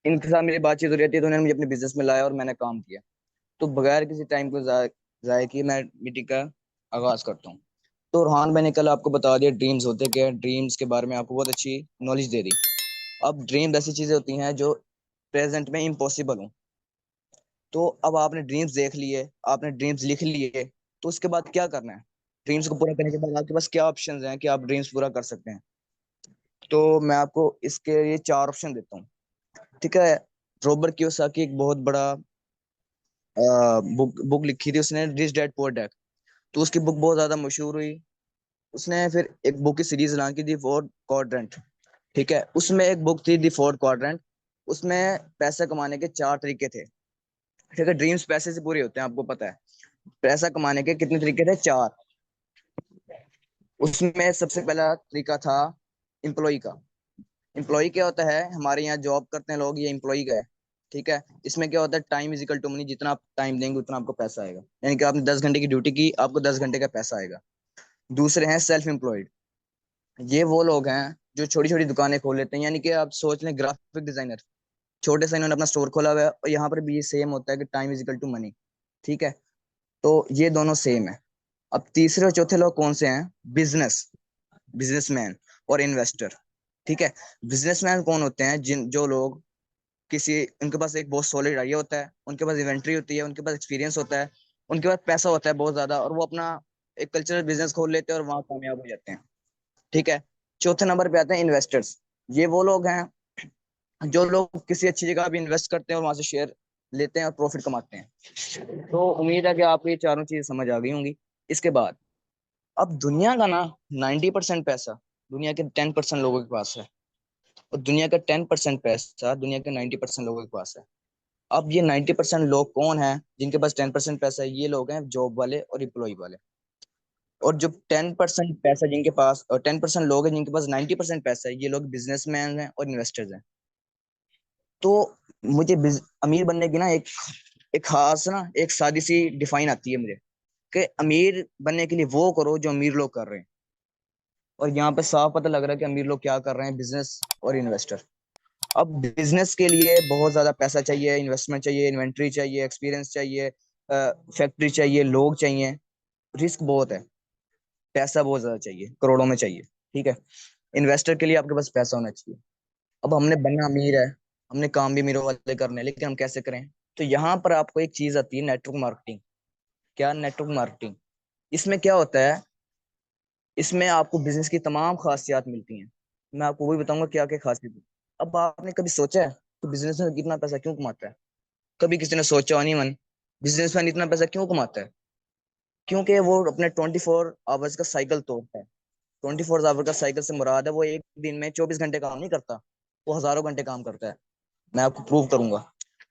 इनके साथ मेरी बातचीत हो रही थी तो उन्होंने मुझे अपने बिजनेस में लाया और मैंने काम किया। तो बगैर किसी टाइम को जाए कि मैं मीटिंग का आगाज करता हूँ। तो रोहान मैंने कल आपको बता दिया ड्रीम्स होते क्या है, ड्रीम्स के बारे में आपको बहुत अच्छी नॉलेज दे दी। अब ड्रीम्स ऐसी चीजें होती हैं जो प्रेजेंट में इम्पॉसिबल हो। तो अब आपने ड्रीम्स देख लिए, आपने ड्रीम्स लिख लिए, तो उसके बाद क्या करना है? ड्रीम्स को पूरा करने के बाद आपके पास क्या ऑप्शंस हैं कि आप ड्रीम्स पूरा कर सकते हैं? तो मैं आपको इसके लिए चार ऑप्शन देता हूँ। ठीक है। रॉबर्ट कियोसाकी एक बहुत बड़ा बुक बुक लिखी थी उसने, रिच डैड पुअर डैड। तो उसकी बुक बहुत ज्यादा मशहूर हुई। उसने फिर एक बुक की सीरीज बना की, दी फोर क्वाड्रेंट। ठीक है, उसमें एक बुक थी दी फोर क्वाड्रेंट। उसमें पैसा कमाने के चार तरीके थे। ठीक है, ड्रीम्स पैसे से पूरे होते हैं, आपको पता है। पैसा कमाने के कितने तरीके थे? चार। उसमें सबसे पहला तरीका था एम्प्लॉय का। एम्प्लॉय क्या होता है? हमारे यहाँ जॉब करते हैं लोग, ये एम्प्लॉय का है। ठीक है। इसमें क्या होता है? Time is equal to money, जितना आप टाइम देंगे उतना आपको पैसा आएगा। यानी कि आपने 10 घंटे की ड्यूटी की, आपको 10 घंटे का पैसा आएगा। दूसरे हैं सेल्फ एम्प्लॉयड। ये वो लोग हैं जो छोटी छोटी दुकानें खोल लेते हैं, यानी कि आप सोच लें ग्राफिक डिजाइनर। छोटे से इन्होंने अपना स्टोर खोला हुआ है, और यहाँ पर भी ये सेम होता है कि time is equal to money. ठीक है। तो ये दोनों सेम है। अब तीसरे और चौथे लोग कौन से हैं? बिजनेसमैन और इन्वेस्टर। ठीक है। बिजनेसमैन कौन होते हैं? जिन जो लोग किसी, उनके पास एक बहुत सॉलिड आइडिया होता है, उनके पास इन्वेंट्री होती है, उनके पास एक्सपीरियंस होता है, उनके पास पैसा होता है बहुत ज्यादा, और वो अपना एक कल्चरल बिजनेस खोल लेते हैं और वहां कामयाब हो जाते हैं। ठीक है। चौथे नंबर पे आते हैं इन्वेस्टर्स। ये वो लोग हैं जो लोग किसी अच्छी जगह भी इन्वेस्ट करते हैं और वहां से शेयर लेते हैं और प्रॉफिट कमाते हैं। तो उम्मीद है कि आपको ये चारों चीजें समझ आ गई होंगी। इसके बाद, अब दुनिया का ना 90% पैसा दुनिया के 10% लोगों के पास है, और दुनिया का 10% पैसा दुनिया के 90% लोगों के पास है। अब ये 90% लोग कौन है जिनके पास 10% पैसा है? ये लोग हैं जॉब वाले और इम्प्लॉय वाले। और जो 10% पैसा जिनके पास, और 10% लोग हैं जिनके पास 90% पैसा है, ये लोग बिजनेसमैन हैं और इन्वेस्टर्स हैं। तो मुझे अमीर बनने की ना एक एक खास ना एक सादी सी डिफाइन आती है मुझे, कि अमीर बनने के लिए वो करो जो अमीर लोग कर रहे हैं। और यहाँ पे साफ पता लग रहा है कि अमीर लोग क्या कर रहे हैं, बिजनेस और इन्वेस्टर। अब बिजनेस के लिए बहुत ज्यादा पैसा चाहिए, इन्वेस्टमेंट चाहिए, इन्वेंट्री चाहिए, एक्सपीरियंस चाहिए, फैक्ट्री चाहिए, लोग चाहिए, रिस्क बहुत है, पैसा बहुत ज्यादा चाहिए, करोड़ों में चाहिए। ठीक है। इन्वेस्टर के लिए आपके पास पैसा होना चाहिए। अब हमने बनना अमीर है, हमने काम भी अमीरों वाले करने हैं, लेकिन हम कैसे करें? तो यहाँ पर आपको एक चीज आती है, नेटवर्क मार्केटिंग। क्या? Network marketing. इसमें क्या होता है? इसमें आपको बिजनेस की तमाम खासियत मिलती हैं। मैं आपको वही बताऊंगा क्या क्या खासियत है। अब आपने कभी सोचा है कि बिजनेस में इतना पैसा क्यों कमाता है? कभी किसी ने सोचा हो? नहीं मन, बिजनेसमैन इतना पैसा क्यों कमाता है? क्योंकि वो अपने 24 आवर्स का साइकिल तोड़ता है। 24 आवर का साइकिल से मुराद है वो एक दिन में 24 घंटे काम नहीं करता, वो हजारों घंटे काम करता है। मैं आपको प्रूव करूंगा।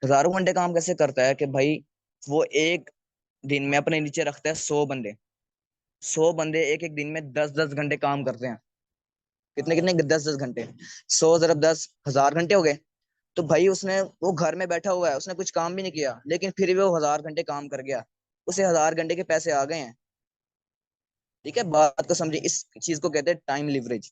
हजारों घंटे काम कैसे करता है? कि भाई वो एक दिन में अपने नीचे रखता है 100 बंदे। 100 बंदे एक एक दिन में 10-10 घंटे काम करते हैं। कितने कितने? 10-10 घंटे। 100 × 10 1000 घंटे हो गए। तो भाई उसने, वो घर में बैठा हुआ है, उसने कुछ काम भी नहीं किया, लेकिन फिर भी वो 1000 घंटे काम कर गया। उसे 1000 घंटे के पैसे आ गए हैं। ठीक है, बात को समझे, इस चीज को कहते हैं टाइम लिवरेज।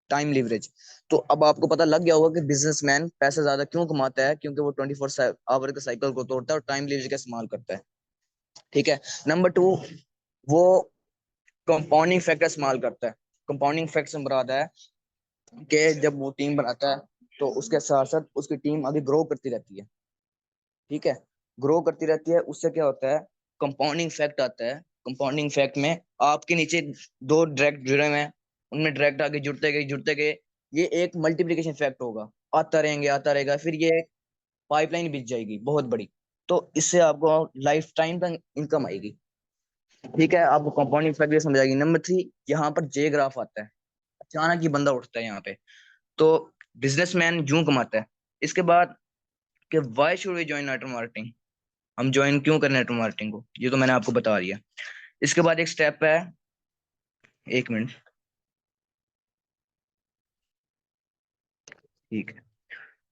Time leverage. तो अब आपको पता लग गया होगा कि बिजनेसमैन पैसा ज्यादा क्यों कमाता है, क्योंकि वो 24 आवर के साइकिल को तोड़ता है और टाइम लिवरेज का इस्तेमाल करता है। ठीक है। नंबर टू, वो कंपाउंडिंग फैक्टर इस्तेमाल करता है। कंपाउंडिंग फैक्टर से मुराद है कि जब वो टीम बनाता है तो उसके साथ साथ उसकी टीम आगे ग्रो करती रहती है। ठीक है। ग्रो करती रहती है, उससे क्या होता है? कंपाउंडिंग फैक्ट आता है। कंपाउंडिंग फैक्ट में आपके नीचे दो डायरेक्ट जुड़े हुए हैं, उनमें डायरेक्ट आगे जुड़ते गए ये एक मल्टीप्लिकेशन फैक्ट होगा। आता रहेंगे, आता रहेगा, फिर ये पाइपलाइन बिछ जाएगी बहुत बड़ी। तो इससे आपको लाइफ टाइम तक इनकम आएगी। ठीक है, आपको कंपाउंडिंग फैक्ट भी समझ आएगी। नंबर थ्री, यहाँ पर जे ग्राफ आता है। अचानक ही बंदा उठता है यहाँ पे। तो बिजनेसमैन यूं कमाता है। इसके बाद, कि why should we join network marketing? हम ज्वाइन क्यों करें नेटवर्क मार्केटिंग को, ये तो मैंने आपको बता दिया। इसके बाद एक स्टेप है, एक मिनट। ठीक है।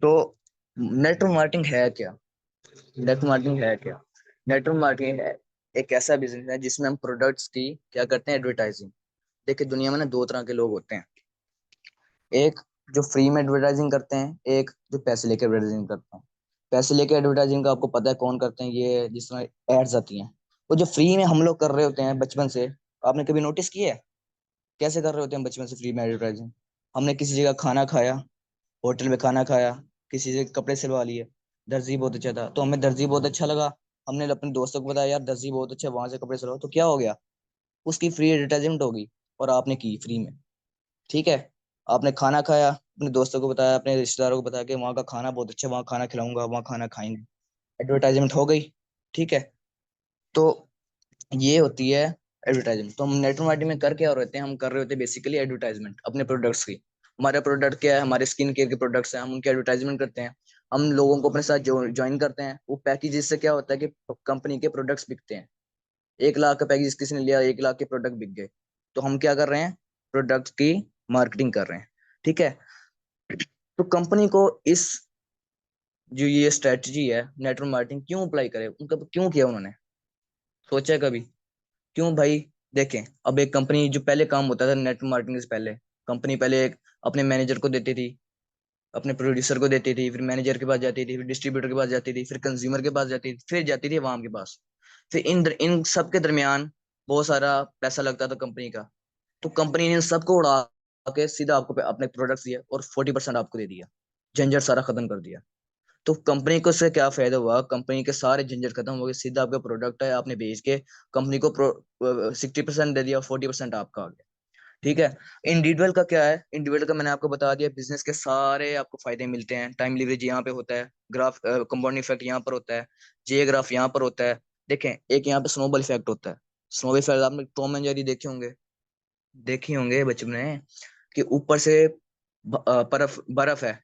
तो नेटवर्क मार्केटिंग है क्या? नेटवर्क मार्केटिंग है क्या? नेटवर्क मार्केटिंग है एक ऐसा बिजनेस है जिसमें हम प्रोडक्ट्स की क्या करते हैं? एडवर्टाइजिंग। देखिए, दुनिया में ना दो तरह के लोग होते हैं। एक जो फ्री में एडवर्टाइजिंग करते हैं, एक जो पैसे लेके एडवर्टाइजिंग करते हैं। पैसे लेके एडवर्टाइजिंग का आपको पता है कौन करते हैं, ये जिस तरह एड्स आती हैं। वो जो फ्री में हम लोग कर रहे होते हैं बचपन से, आपने कभी नोटिस किया है कैसे कर रहे होते हैं बचपन से फ्री में एडवर्टाइजिंग? हमने किसी जगह खाना खाया, होटल में खाना खाया, किसी से कपड़े सिलवा लिए, दर्जी बहुत अच्छा था तो हमें दर्जी बहुत अच्छा लगा, हमने अपने दोस्तों को बताया यार दर्जी बहुत अच्छा है, वहां से कपड़े सिलवाओ, तो क्या हो गया, उसकी फ्री एडवर्टाइजमेंट होगी और आपने की फ्री में। ठीक है, आपने खाना खाया, अपने दोस्तों को बताया, अपने रिश्तेदारों को बताया कि वहाँ का खाना बहुत अच्छा है, वहाँ खाना खिलाऊंगा, वहाँ खाना खाएंगे, एडवर्टाइजमेंट हो गई। ठीक है, तो ये होती है एडवर्टाइजमेंट। तो हम नेटवर्क मार्केटिंग में कर क्या रहते हैं, हम कर रहे होते हैं बेसिकली एडवर्टाइजमेंट अपने प्रोडक्ट्स की। हमारा प्रोडक्ट क्या है, हमारे स्किन केयर के प्रोडक्ट्स हैं, हम उनकी एडवर्टाइजमेंट करते हैं। हम लोगों को अपने साथ ज्वाइन करते हैं, वो पैकेज से क्या होता है कि कंपनी के प्रोडक्ट्स बिकते हैं। 1 लाख का पैकेज किसी ने लिया, 1 लाख के प्रोडक्ट बिक गए, तो हम क्या कर रहे हैं, प्रोडक्ट की मार्केटिंग कर रहे हैं। ठीक है, तो कंपनी को इस जो ये स्ट्रेटजी है नेटवर्क मार्केटिंग क्यों अप्लाई करे, उनका क्यों किया उन्होंने, सोचा है कभी? क्यों भाई? देखें, अब एक कंपनी जो पहले काम होता था नेटवर्क मार्केटिंग से पहले, कंपनी पहले एक अपने मैनेजर को देती थी, अपने प्रोड्यूसर को देती थी, फिर मैनेजर के पास जाती थी, फिर डिस्ट्रीब्यूटर के पास जाती थी, फिर कंज्यूमर के पास जाती थी, फिर जाती थी अवाम के पास। फिर इन सब के दरमियान बहुत सारा पैसा लगता था कंपनी का। तो कंपनी ने इन सबको उड़ा के सीधा आपको अपने प्रोडक्ट्स दिए और 40% आपको दे दिया, झंझट सारा खत्म कर दिया। तो कंपनी को उससे क्या फायदा हुआ, कंपनी के सारे झंझट खत्म हो गए, सीधा आपका प्रोडक्ट है आपने बेच के कंपनी को 60% दे दिया, 40% आपका आ गया। ठीक है, इंडिविजुअल का क्या है, इंडिविजुअल का मैंने आपको बता दिया, बिजनेस के सारे आपको फायदे मिलते हैं, टाइम लीवरेज यहाँ पे होता है, ग्राफ कंपाउंड इफेक्ट यहाँ पर होता है, जे ग्राफ यहाँ पर होता है। देखें, एक यहाँ पे स्नोबॉल इफेक्ट होता है। स्नोबॉल इफेक्ट आपने टॉम एंड जेरी देखे होंगे बचपन में, कि ऊपर से बर्फ बर्फ है,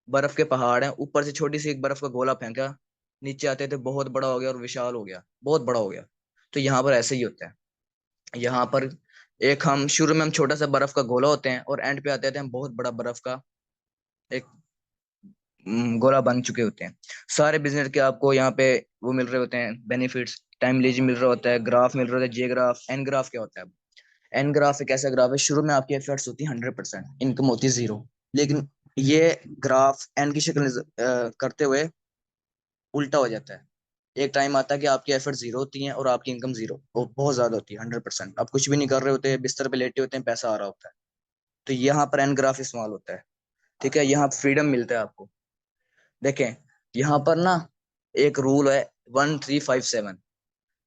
बर्फ के पहाड़ हैं, ऊपर से छोटी सी एक बर्फ का गोला फेंका, नीचे आते थे बहुत बड़ा हो गया और विशाल हो गया, बहुत बड़ा हो गया। तो यहाँ पर ऐसे ही होता है। यहाँ पर एक हम शुरू में हम छोटा सा बर्फ का गोला होते हैं और एंड पे आते थे हम बहुत बड़ा बर्फ का एक गोला बन चुके होते हैं। सारे बिजनेस के आपको यहाँ पे वो मिल रहे होते हैं बेनिफिट्स, टाइम लीज मिल रहा होता है, ग्राफ मिल रहा होता है, जे ग्राफ, एन ग्राफ क्या होता है? एन ग्राफ एक ऐसा ग्राफ है, शुरू में आपकी एफर्ट्स होती है 100%, इनकम होती है 0, लेकिन ये ग्राफ एन की शक्ल करते हुए उल्टा हो जाता है। एक टाइम आता है कि आपकी एफर्ट 0 होती है और आपकी इनकम 0 वो बहुत ज्यादा होती है, 100%, आप कुछ भी नहीं कर रहे होते, बिस्तर पे लेटे होते हैं, पैसा आ रहा होता है। तो यहाँ पर एन ग्राफ इस्तेमाल होता है। ठीक है, यहाँ फ्रीडम मिलता है आपको। देखें, यहाँ पर ना एक रूल है, 1357।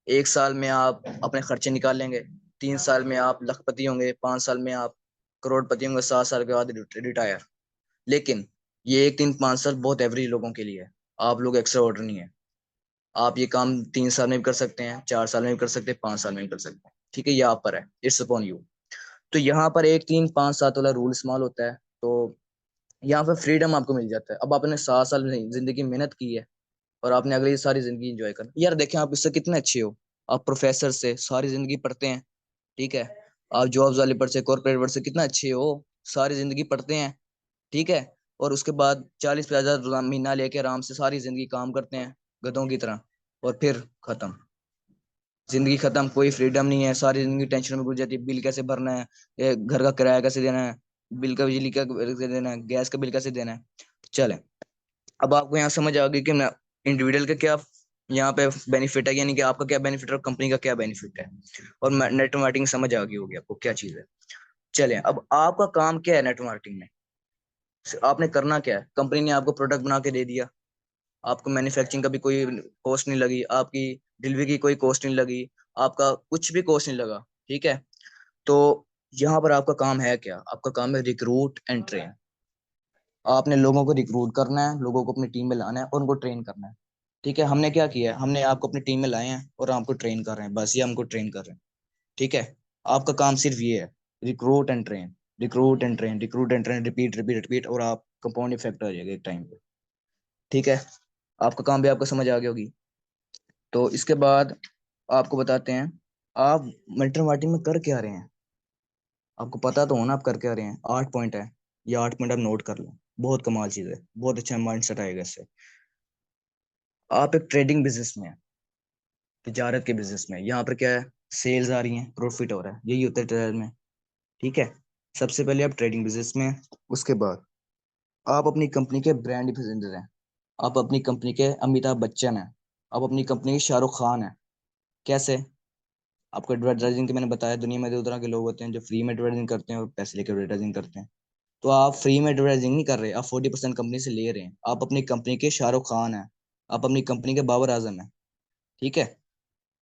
1 साल में आप अपने खर्चे निकाल लेंगे, 3 साल में आप लखपति होंगे, 5 साल में आप करोड़पति होंगे, 7 साल के बाद रिटायर। लेकिन ये 1 3 5 साल बहुत एवरेज लोगों के लिए है, आप लोग एक्स्ट्रा ऑर्डर नहीं है। आप ये काम 3 साल में भी कर सकते हैं, 4 साल में भी कर सकते हैं, 5 साल में भी कर सकते हैं। ठीक है, ये आप पर है, इट्स अपॉन यू। तो यहाँ पर 1 3 5 7 वाला रूल इस्तेमाल होता है। तो यहाँ पर फ्रीडम आपको मिल जाता है। अब आपने 7 साल में जिंदगी मेहनत की है और आपने अगली सारी जिंदगी एंजॉय करना, यार देखें आप इससे कितने अच्छे हो, आप प्रोफेसर से सारी जिंदगी पढ़ते हैं। ठीक है, आप जॉब्स वाले पर से, कॉर्पोरेट वर्ल्ड से कितना अच्छे हो, सारी जिंदगी पढ़ते हैं। ठीक है, और उसके बाद 40 50 हजार महीना लेके आराम से सारी जिंदगी काम करते हैं गधों की तरह, और फिर खत्म, जिंदगी खत्म, कोई फ्रीडम नहीं है, सारी जिंदगी टेंशन में गुजर जाती है, बिल कैसे भरना है, ये घर का किराया कैसे देना है, बिल का बिजली का कैसे देना है, गैस का बिल कैसे देना है। चले, अब आपको यहाँ समझ आ गई कि इंडिविजुअल का क्या यहाँ पे बेनिफिट है, यानी कि आपका क्या बेनिफिट है और कंपनी का क्या बेनिफिट है, और नेटवर्क मार्केटिंग समझ आ गई होगी आपको क्या चीज है। चले, अब आपका काम क्या है नेटवर्क मार्केटिंग में, आपने करना क्या है, कंपनी ने आपको प्रोडक्ट बना के दे दिया, आपको मैन्युफैक्चरिंग का भी कोई कॉस्ट नहीं लगी, आपकी डिलीवरी की कोई कॉस्ट नहीं लगी, आपका कुछ भी कॉस्ट नहीं लगा। ठीक है, तो यहाँ पर आपका काम है क्या, आपका काम है रिक्रूट एंड ट्रेन। आपने लोगों को रिक्रूट करना है, लोगों को अपनी टीम में लाना है और उनको ट्रेन करना है। ठीक है, हमने क्या किया है, हमने आपको अपनी टीम में लाए हैं और आपको ट्रेन कर रहे हैं, बस ये हमको ट्रेन कर रहे हैं। ठीक है, आपका काम सिर्फ ये है, recruit and train, recruit and train, recruit and train, repeat repeat repeat, और आप कंपाउंड इफेक्ट आ जाएगा एक टाइम पे। ठीक है, आपका काम भी आपको समझ आ गया होगी। तो इसके बाद आपको बताते हैं, आप मल्टी मार्केटिंग में कर क्या रहे हैं, आपको पता तो होना आप कर क्या रहे हैं। 8 पॉइंट है, ये 8 पॉइंट आप नोट कर लें, बहुत कमाल चीज है, बहुत अच्छा माइंड सेट आएगा इससे। आप एक ट्रेडिंग बिजनेस में है, तिजारत के बिजनेस में, यहाँ पर क्या है, सेल्स आ रही है, प्रॉफिट हो रहा है, यही होता है ट्रेडर में। ठीक है, सबसे पहले आप ट्रेडिंग बिजनेस में हैं, उसके बाद आप अपनी कंपनी के ब्रांड एम्बेसडर हैं। आप अपनी कंपनी के अमिताभ बच्चन हैं। आप अपनी कंपनी के शाहरुख खान हैं। कैसे? आपको एडवर्टाइजिंग के मैंने बताया, दुनिया में दो तरह के लोग होते हैं, जो फ्री में एडवर्टाइजिंग करते हैं और पैसे लेकर एडवर्टाइजिंग करते हैं। तो आप फ्री में एडवर्टाइजिंग नहीं कर रहे, आप 40% कंपनी से ले रहे हैं। आप अपनी कंपनी के शाहरुख खान हैं। आप अपनी कंपनी के बाबर आजम हैं। ठीक है।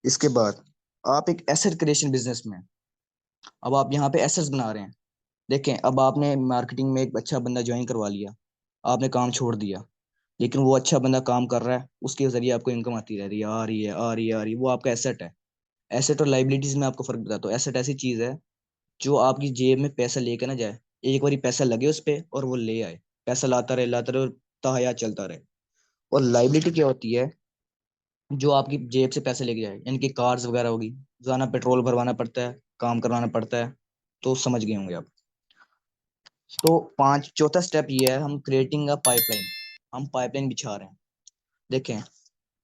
इसके बाद आप एक एसेट क्रिएशन बिजनेस में हैं। अब आप यहाँ पे एसेट्स बना रहे हैं। देखें, अब आपने मार्केटिंग में एक अच्छा बंदा ज्वाइन करवा लिया। आपने काम छोड़ दिया, लेकिन वो अच्छा बंदा काम कर रहा है, उसके जरिए आपको इनकम आती रह रही है, आ रही है, आ रही है, आ रही है। वो आपका एसेट है। एसेट और लाइबिलिटीज में आपको फर्क बताता हूँ। एसेट ऐसी चीज है जो आपकी जेब में पैसा लेके ना जाए, एक बारी पैसा लगे उस पे और वो ले आए। पैसा लाता रहे और ताहयात चलता रहे। और लाइबिलिटी क्या होती है? जो आपकी जेब से पैसे लेके जाए, यानी कि कार्स वगैरह होगी, रोजाना पेट्रोल भरवाना पड़ता है, काम करवाना पड़ता है। तो समझ गए होंगे आप। तो पांच चौथा स्टेप ये है, हम क्रिएटिंग अ पाइपलाइन। हम पाइपलाइन बिछा रहे हैं। देखें,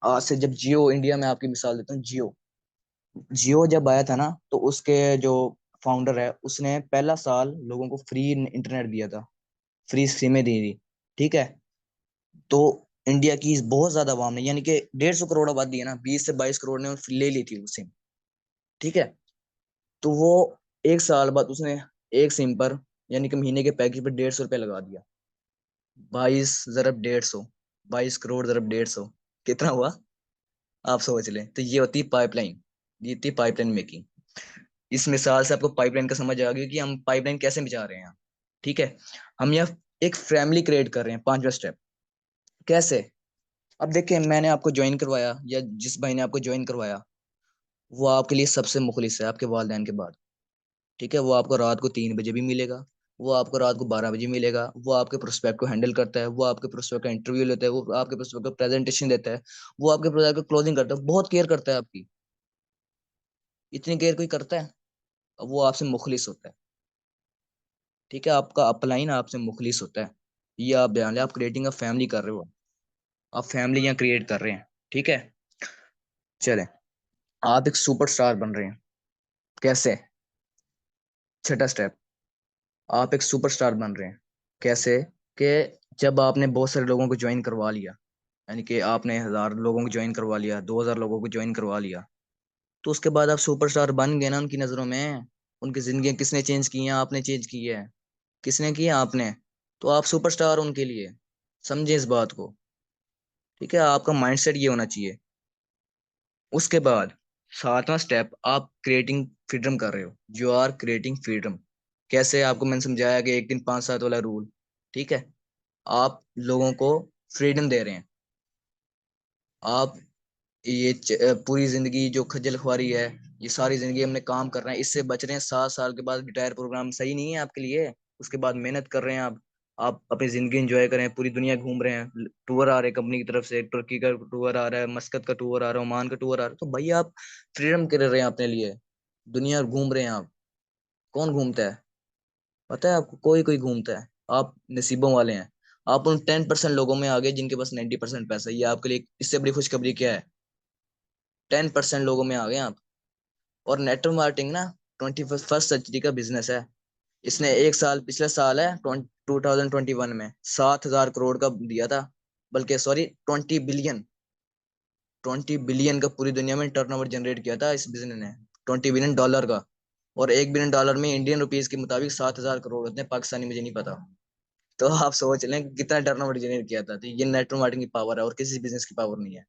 आज से जब जियो, इंडिया में आपकी मिसाल देता हूँ, जियो जियो जब आया था ना, तो उसके जो फाउंडर है, उसने पहला साल लोगों को फ्री इंटरनेट दिया था, फ्री सिमें दी थी। ठीक है। तो इंडिया की बहुत ज्यादा आवाम ने, यानी कि 150 करोड़ आबादी है ना, 20 से 22 करोड़ ने ले ली थी वो सिम। ठीक है। तो वो एक साल बाद उसने एक सिम पर, यानी कि महीने के पैकेज पर 150 रुपये लगा दिया। 22 × 150, 22 करोड़ × 150 कितना हुआ? आप सोच लें। तो ये होती है पाइपलाइन। ये होती है पाइपलाइन मेकिंग। इस मिसाल से आपको पाइपलाइन का समझ आ गया कि हम पाइपलाइन कैसे बिछा रहे हैं। ठीक है। हम यहाँ एक फैमिली क्रिएट कर रहे हैं। पांचवा स्टेप कैसे? अब देखिए, मैंने आपको ज्वाइन करवाया, या जिस भाई ने आपको ज्वाइन करवाया, वो आपके लिए सबसे मुखलिस है आपके वालिदैन के बाद। ठीक है। वो आपको रात को 3 बजे भी मिलेगा, वो आपको रात को 12 बजे मिलेगा। वो आपके प्रोस्पेक्ट को हैंडल करता है, वो आपके प्रोस्पेक्ट का इंटरव्यू लेता है, वो आपके प्रोस्पेक्ट का प्रेजेंटेशन देता है, वो आपके प्रोजेक्ट को क्लोजिंग करता है, बहुत केयर करता है आपकी। इतनी केयर कोई करता है? वो आपसे मुखलिस होता है। ठीक है। आपका अपलाइन आपसे मुखलिस होता है। ये आप ध्यान लें, आप क्रिएटिंग अ फैमिली कर रहे हो। आप फैमिली यहाँ क्रिएट कर रहे हैं। ठीक है। चलें, आप एक सुपरस्टार बन रहे हैं। कैसे? छठा स्टेप, आप एक सुपरस्टार बन रहे हैं। कैसे? कि जब आपने बहुत सारे लोगों को ज्वाइन करवा लिया, यानी कि आपने 1000 लोगों को ज्वाइन करवा लिया, 2000 लोगों को ज्वाइन करवा लिया, तो उसके बाद आप सुपरस्टार बन गए ना उनकी नजरों में। उनकी जिंदगी किसने चेंज की है? आपने चेंज की है। किसने किया? आपने। तो आप सुपरस्टार उनके लिए। समझे इस बात को? ठीक है। आपका माइंडसेट ये होना चाहिए। उसके बाद सातवां स्टेप, आप क्रिएटिंग फ्रीडम कर रहे हो। You are creating freedom. कैसे? आपको मैंने समझाया कि 1 3 5 7 वाला रूल। ठीक है। आप लोगों को फ्रीडम दे रहे हैं। आप ये पूरी जिंदगी जो खज्जल खुआरी है, ये सारी जिंदगी हमने काम कर रहे हैं, इससे बच रहे हैं। 7 साल के बाद रिटायर प्रोग्राम सही नहीं है आपके लिए। उसके बाद मेहनत कर रहे हैं आप अपनी जिंदगी एंजॉय करें, पूरी दुनिया घूम रहे हैं, टूर आ रहे हैं कंपनी की तरफ से, तुर्की का टूर आ रहा है, मस्कत का टूर आ रहा है, ओमान का टूर आ रहा है। तो भाई आप फ्रीडम कर रहे हैं अपने लिए, दुनिया घूम रहे हैं आप। कौन घूमता है? पता है आपको? कोई कोई घूमता है। आप नसीबों वाले हैं। आप उन 10% लोगों में आ गए जिनके पास 90% पैसा है। ये आपके लिए इससे बड़ी खुशखबरी क्या है? 10% लोगों में आ गए आप। और नेटवर्क मार्केटिंग ना 21st सेंचुरी का बिजनेस है। इसने एक साल, पिछले साल है 2021 में 7,000 करोड़ का दिया था। बल्कि सॉरी, 20 बिलियन। 20 बिलियन का पूरी दुनिया में टर्नओवर जनरेट किया था इस बिजनेस ने। $20 बिलियन का। और $1 बिलियन में इंडियन रुपीज के मुताबिक 7,000 करोड़ होते हैं, पाकिस्तानी मुझे नहीं पता। तो आप सोच लें कि कितना टर्नओवर जनरेट किया था। तो ये नेटवर्क मार्केटिंग की पावर है और किसी बिजनेस की पावर नहीं है।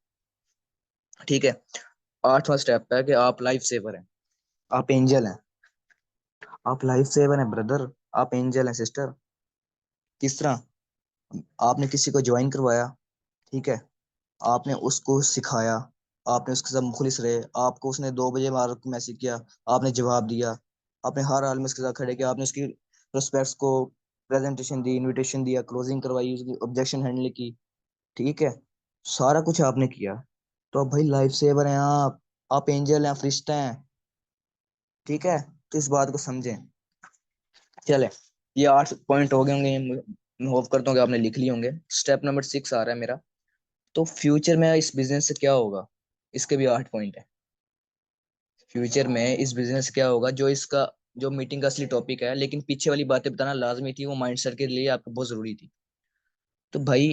ठीक है। आठवां स्टेप है कि आप लाइफ सेवर हैं। आप एंजल हैं। आप लाइफ सेवर हैं ब्रदर। आप एंजल हैं सिस्टर। किस तरह? आपने किसी को ज्वाइन करवाया। ठीक है। आपने उसको सिखाया। आपने उसके साथ मुखलिस रहे। आपको उसने 2 बजे बार मैसेज किया, आपने जवाब दिया। आपने हर हाल में उसके साथ खड़े किया। आपने उसकी प्रोस्पेक्ट्स को प्रेजेंटेशन दी, इनविटेशन दिया, क्लोजिंग करवाई, उसकी ऑब्जेक्शन हैंडल की। ठीक है। सारा कुछ आपने किया। तो अब भाई लाइफ सेवर हैं आप एंजल हैं, फरिश्ता हैं। ठीक है। तो इस बात को समझें। चले, ये 8 पॉइंट हो गए होंगे। मैं होप करता हूँ कि आपने लिख लिए होंगे। स्टेप नंबर 6 आ रहा है मेरा। तो फ्यूचर में इस बिजनेस से क्या होगा? इसके भी 8 पॉइंट है। फ्यूचर में इस बिजनेस से क्या होगा, जो इसका, जो मीटिंग का असली टॉपिक है, लेकिन पीछे वाली बातें बताना लाजमी थी, वो माइंडसेट के लिए आपको बहुत जरूरी थी। तो भाई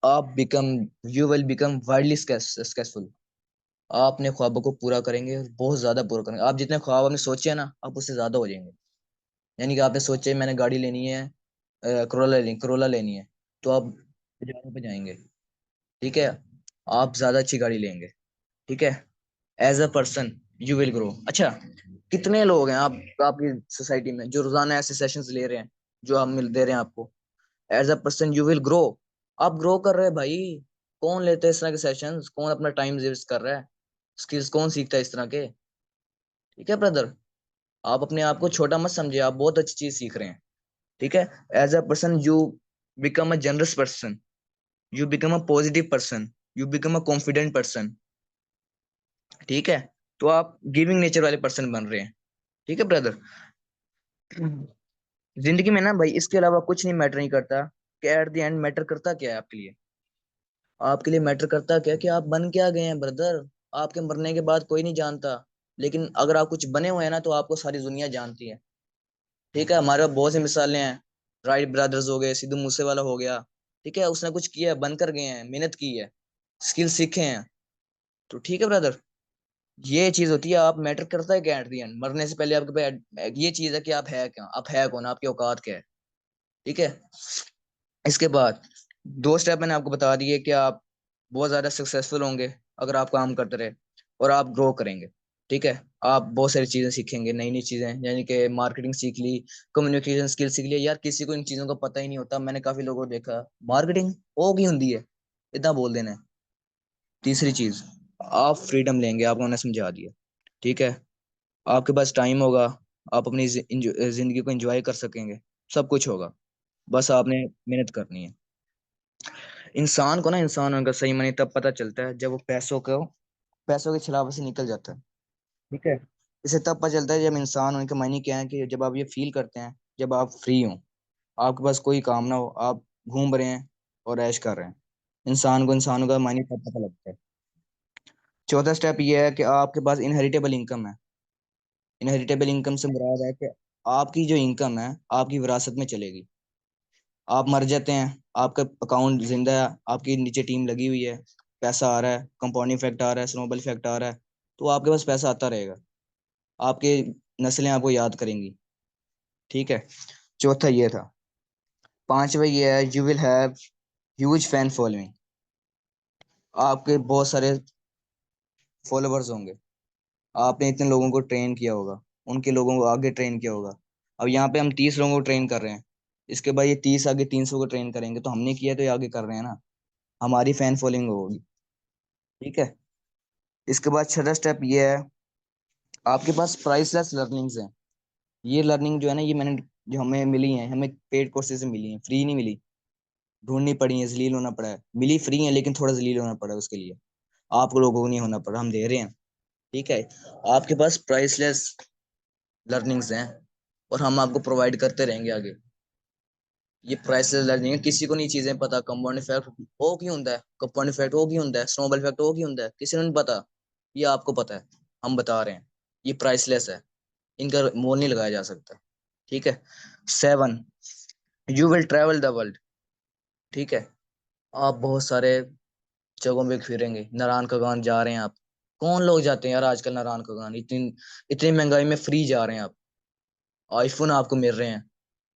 आप become you will become widely successful. आप अपने ख्वाबों को पूरा करेंगे और बहुत ज्यादा पूरा करेंगे। आप जितने ख्वाब आपने सोचे हैं ना, आप उससे ज्यादा हो जाएंगे। यानी कि आपने सोचे मैंने गाड़ी लेनी है, करोला लेनी है, तो आप बाजारों पे जाएंगे। ठीक है, आप ज्यादा अच्छी गाड़ी लेंगे। ठीक है, as a person you will grow. अच्छा, कितने लोग हैं आप आपकी सोसाइटी में जो रोजाना ऐसे सेशंस ले रहे हैं, जो हम मिल दे रहे हैं आपको? As a person you will grow. आप ग्रो कर रहे हैं भाई। कौन लेते हैं इस तरह के सेशंस? कौन अपना टाइम वेस्ट कर रहा है? स्किल्स कौन सीखता है इस तरह के? ठीक है ब्रदर, आप अपने आप को छोटा मत समझिए, आप बहुत अच्छी चीज सीख रहे हैं। ठीक है, as a person you become a generous person, you become a positive person, you become a confident person. ठीक है, तो आप गिविंग नेचर वाले पर्सन बन रहे हैं। ठीक है ब्रदर, जिंदगी में ना भाई इसके अलावा कुछ नहीं मैटर नहीं करता। कि एट द एंड मैटर करता क्या है आपके लिए? आपके लिए मैटर करता क्या कि आप बन क्या गए हैं ब्रदर? आपके मरने के बाद कोई नहीं जानता, लेकिन अगर आप कुछ बने हुए हैं ना, तो आपको सारी दुनिया जानती है। ठीक है, हमारे पास बहुत सी मिसालें हैं। राइट ब्रदर्स हो गए, सिद्धू मूसेवाला हो गया। ठीक है, उसने कुछ किया है, बनकर गए हैं, मेहनत की है, स्किल सीखे हैं। तो ठीक है ब्रदर, ये चीज होती है। आप मैटर करता है क्या एट द एंड? मरने से पहले आपके पास ये चीज है कि आप है क्या, आप है कौन, आपकी औकात क्या है। ठीक है, इसके बाद दो स्टेप मैंने आपको बता दिए कि आप बहुत ज्यादा सक्सेसफुल होंगे अगर आप काम करते रहे, और आप ग्रो करेंगे। ठीक है, आप बहुत सारी चीजें सीखेंगे, नई नई चीजें, यानी कि मार्केटिंग सीख ली, कम्युनिकेशन स्किल सीख लिया। यार किसी को इन चीजों का पता ही नहीं होता। मैंने काफी लोगों को देखा, मार्केटिंग हो गई होती है, इतना बोल देना है। तीसरी चीज, आप फ्रीडम लेंगे, आपको मैंने समझा दिया। ठीक है, आपके पास टाइम होगा, आप अपनी जिंदगी को एंजॉय कर सकेंगे, सब कुछ होगा। बस आपने मेहनत करनी है। इंसान को ना इंसान होने का सही मायने तब पता चलता है जब वो पैसों के छलावे से निकल जाता है। ठीक है, इसे तब पता चलता है जब इंसान होने का मायने क्या है, कि जब आप ये फील करते हैं, जब आप फ्री हो, आपके पास कोई काम ना हो, आप घूम रहे हैं और ऐश कर रहे हैं। इंसानों का मायने तब पता लगता है। चौथा स्टेप ये है कि आपके पास इनहेरिटेबल इनकम है। इनहेरिटेबल इनकम से मुराद है कि आपकी जो इनकम है आपकी विरासत में चलेगी। आप मर जाते हैं, आपका अकाउंट जिंदा है, आपकी नीचे टीम लगी हुई है, पैसा आ रहा है, कंपाउंडिंग इफेक्ट आ रहा है, स्नोबल इफेक्ट आ रहा है, तो आपके पास पैसा आता रहेगा। आपके नस्लें आपको याद करेंगी। ठीक है, चौथा ये था। पांचवा ये है, you will have huge fan following. आपके बहुत सारे फॉलोवर्स होंगे। आपने इतने लोगों को ट्रेन किया होगा, उनके लोगों को आगे ट्रेन किया होगा। अब यहाँ पे हम 30 लोगों को ट्रेन कर रहे हैं, इसके बाद ये 30 आगे 300 को ट्रेन करेंगे, तो हमने किया तो ये आगे कर रहे हैं ना, हमारी फैन फॉलोइंग होगी। ठीक है, इसके बाद छठा स्टेप ये है, आपके पास प्राइसलेस लर्निंग्स हैं। ये लर्निंग जो है ना, ये मैंने जो हमें मिली है, हमें पेड कोर्सेज से मिली है, फ्री नहीं मिली, ढूंढनी पड़ी है, जलील होना पड़ा है। मिली फ्री है लेकिन थोड़ा जलील होना पड़ा है उसके लिए। आप लोगों को नहीं होना पड़ा, हम दे रहे हैं। ठीक है, आपके पास प्राइसलेस लर्निंग्स हैं, और हम आपको प्रोवाइड करते रहेंगे आगे। ये प्राइसलेस लर्निंग है, किसी को नहीं चीजें पता। कंपाउंड इफेक्ट वो क्यों होता है, कंपाउंड इफेक्ट वो क्यों होता है, स्नोबॉल इफेक्ट वो क्यों होता है, किसी ने नहीं पता। ये आपको पता है, हम बता रहे हैं। ये प्राइसलेस है, इनका मोल नहीं लगाया जा सकता। ठीक है, 7, you will travel the world. ठीक है, आप बहुत सारे जगहों पे फिरेंगे। नारायण का गान जा रहे हैं आप। कौन लोग जाते हैं यार आजकल नारायण का गान? इतनी इतनी महंगाई में फ्री जा रहे हैं आप, आईफोन आपको मिल रहे हैं।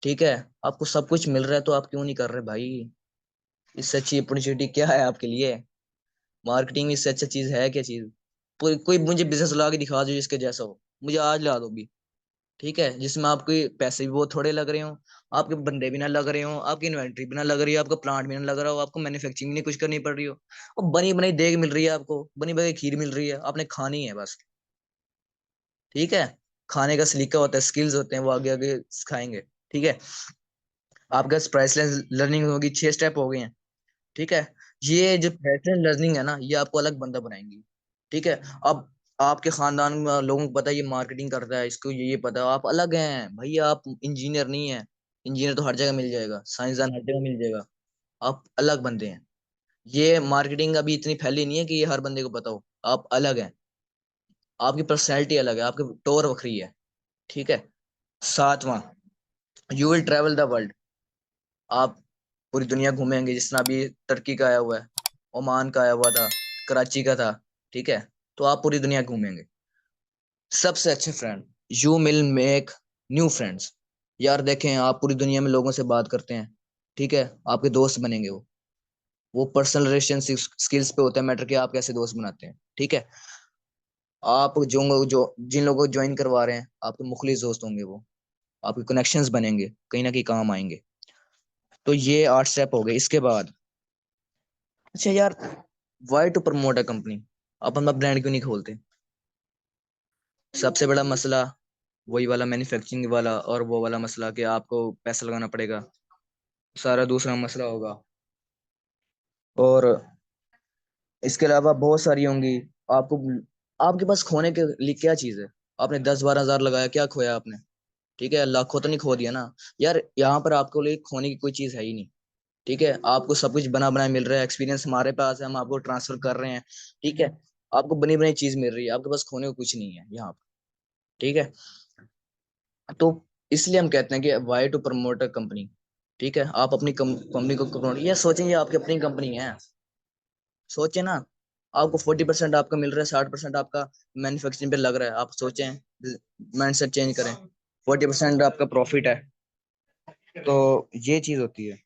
ठीक है, आपको सब कुछ मिल रहा है, तो आप क्यों नहीं कर रहे भाई? इससे अच्छी अपॉर्चुनिटी क्या है आपके लिए? मार्केटिंग में इससे अच्छा चीज है क्या चीज? कोई मुझे बिजनेस ला के दिखा दो जिसके जैसा हो, मुझे आज ला दो भी। ठीक है, जिसमें आपके पैसे भी बहुत थोड़े लग रहे हो, आपके बंदे भी ना लग रहे हो, आपकी इन्वेंट्री भी ना लग रही हो, आपका प्लांट भी ना लग रहा हो, आपको मैन्युफैक्चरिंग भी नहीं कुछ करनी पड़ रही हो, और बनी बनाई देग मिल रही है आपको, बनी बनाई खीर मिल रही है, आपने खानी है बस। ठीक है, खाने का सलीका होता है, स्किल्स होते हैं, वो आगे आगे सिखाएंगे। ठीक है, आपके पास प्राइसलेस लर्निंग होगी, 6 स्टेप हो गए हैं। ठीक है, ये जो पैटर्न लर्निंग है ना, ये आपको अलग बंदा बनाएंगी। ठीक है, अब आपके खानदान में लोगों को पता है ये मार्केटिंग करता है, इसको ये पता है, आप अलग हैं भैया, आप इंजीनियर नहीं है। इंजीनियर तो हर जगह मिल जाएगा, साइंसदान हर जगह मिल जाएगा। आप अलग बंदे हैं। ये मार्केटिंग अभी इतनी फैली नहीं है कि ये हर बंदे को पता हो। आप अलग हैं, आपकी पर्सनैलिटी अलग है, आपकी टोर वखरी है। ठीक है, 7वां, you will travel the world. पूरी दुनिया घूमेंगे, जितना भी टर्की का आया हुआ है, ओमान का आया हुआ था, कराची का था, ठीक है, तो आप पूरी दुनिया घूमेंगे। सबसे अच्छे friend, you will make new friends. यार देखें, आप पूरी दुनिया में लोगों से बात करते हैं, ठीक है, आपके दोस्त बनेंगे वो पर्सनल रिलेशन स्किल्स पे होता है मैटर कि आप कैसे दोस्त बनाते हैं, ठीक है। आप जो जिन लोगों को ज्वाइन करवा रहे हैं, आपके मुखलिस दोस्त होंगे, वो आपके कनेक्शंस बनेंगे, कहीं ना कहीं काम आएंगे। तो ये 8 स्टेप हो गए। इसके बाद, अच्छा यार, why to promote a company, आप अपना ब्रांड क्यों नहीं खोलते? सबसे बड़ा मसला वही वाला मैन्युफैक्चरिंग वाला, और वो वाला मसला कि आपको पैसा लगाना पड़ेगा, सारा दूसरा मसला होगा। और इसके अलावा बहुत सारी होंगी। आपको आपके पास खोने के लिए क्या चीज है? आपने 10-12 हजार लगाया, क्या खोया आपने? ठीक है, लाखों तो नहीं खो दिया ना। यार यहाँ पर आपको लिए खोने की कोई चीज है ही नहीं, ठीक है। आपको सब कुछ बना बनाया मिल रहा है, एक्सपीरियंस हमारे पास है, हम आपको ट्रांसफर कर रहे हैं, ठीक है। आपको बनी बनाई चीज मिल रही है, आपके पास खोने को कुछ नहीं है यहाँ पर, ठीक है। तो इसलिए हम कहते हैं कि why to promote a company, ठीक है। आप अपनी कंपनी को प्रमोट, ये सोचें ये आपकी अपनी कंपनी है, सोचें ना। आपको 40% आपका मिल रहा है, 60% आपका मैन्युफैक्चरिंग पे लग रहा है, आप सोचें, माइंडसेट चेंज करें। 40% आपका प्रॉफिट है, तो ये चीज होती है।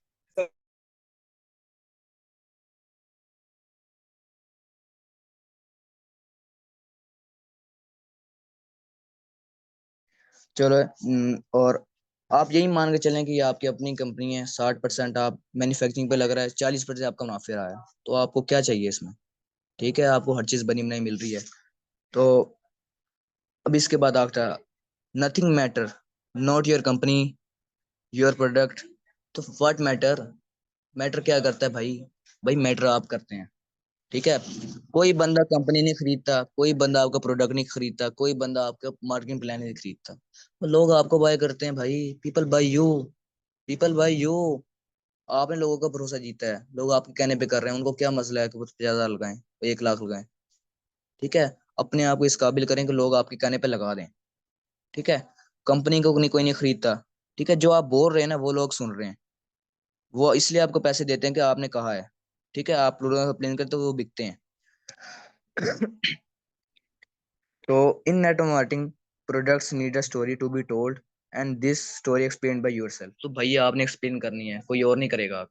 चलो, और आप यही मान के चलें कि ये आपकी अपनी कंपनी है, 60% आप मैन्युफैक्चरिंग पे लग रहा है, 40% आपका मुनाफा रहा है, तो आपको क्या चाहिए इसमें? ठीक है, आपको हर चीज बनी बनाई मिल रही है। तो अब इसके बाद आता, nothing matter, not your company, your product. तो व्हाट मैटर, मैटर क्या करता है भाई? भाई मैटर आप करते हैं, ठीक है। कोई बंदा कंपनी नहीं खरीदता, कोई बंदा आपका प्रोडक्ट नहीं खरीदता, कोई बंदा आपका मार्केटिंग प्लान नहीं खरीदता, तो लोग आपको बाय करते हैं भाई। People buy you, people buy you. आपने लोगों का भरोसा जीता है, लोग आपके कहने पे कर रहे हैं, उनको क्या मसला है कि वो 50,000 लगाएं, 1 लाख लगाएं, ठीक है। अपने आप को इस काबिल करें कि लोग आपके कहने पे लगा दें, ठीक है। कंपनी को कोई नहीं खरीदता, ठीक है। जो आप बोल रहे हैं ना, वो लोग सुन रहे हैं, वो इसलिए आपको पैसे देते हैं कि आपने कहा है, ठीक है। आप लोगों का प्लान करते हो, वो बिकते हैं। तो in network marketing, products need a story to be told, and this story explain by yourself. तो भाई आपने एक्सप्लेन करनी है, कोई और नहीं करेगा।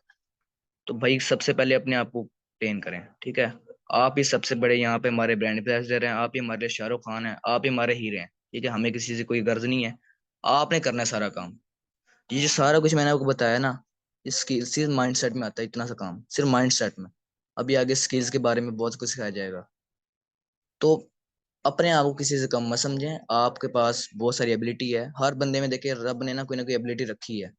तो भाई सबसे पहले अपने आप को ट्रेन करें, ठीक है। आप ही सबसे बड़े यहाँ पे हमारे ब्रांड एम्बेसडर हैं, आप ही हमारे शाहरुख खान हैं, आप ही हमारे हीरे हैं, ठीक है। हमें किसी से कोई गर्ज नहीं है, आपने करना है सारा काम। ये जो सारा कुछ मैंने आपको बताया ना, इस स्किल सिर्फ माइंड सेट में आता है, इतना सा काम सिर्फ माइंड सेट में। अभी आगे स्किल्स के बारे में बहुत कुछ सिखाया जाएगा। तो अपने आप को किसी से कम मत समझें, आपके पास बहुत सारी एबिलिटी है। हर बंदे में देखिए, रब ने ना कोई एबिलिटी रखी है,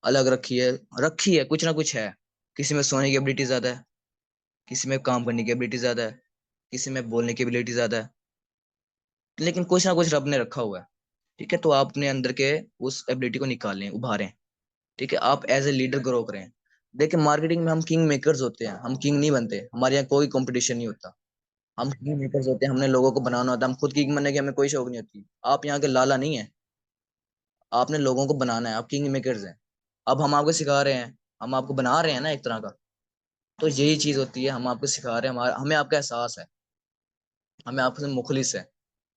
अलग रखी है, कुछ ना कुछ है। किसी में सोने की एबिलिटी ज्यादा है, किसी में काम करने की एबिलिटी ज्यादा है, किसी में बोलने की एबिलिटी ज्यादा है, लेकिन कुछ ना कुछ रब ने रखा हुआ है, ठीक है। तो आप अपने अंदर के उस एबिलिटी को निकालें, उभारें, ठीक है। आप एज ए लीडर ग्रो करें। देखिए, मार्केटिंग में हम किंग मेकर्स होते हैं, हम किंग नहीं बनते, हमारे यहाँ कोई कंपटीशन नहीं होता। हम किंग मेकर्स होते हैं, हमने लोगों को बनाना होता है, हम खुद किंग बनने की हमें कोई शौक नहीं होती। आप यहाँ के लाला नहीं है, आपने लोगों को बनाना है, आप किंग मेकर्स हैं। अब हम आपको सिखा रहे हैं, हम आपको बना रहे हैं ना एक तरह का। तो यही चीज होती है, हम आपको सिखा रहे हैं, हमारा हमें आपका एहसास है, हमें आपसे मुखलिस है।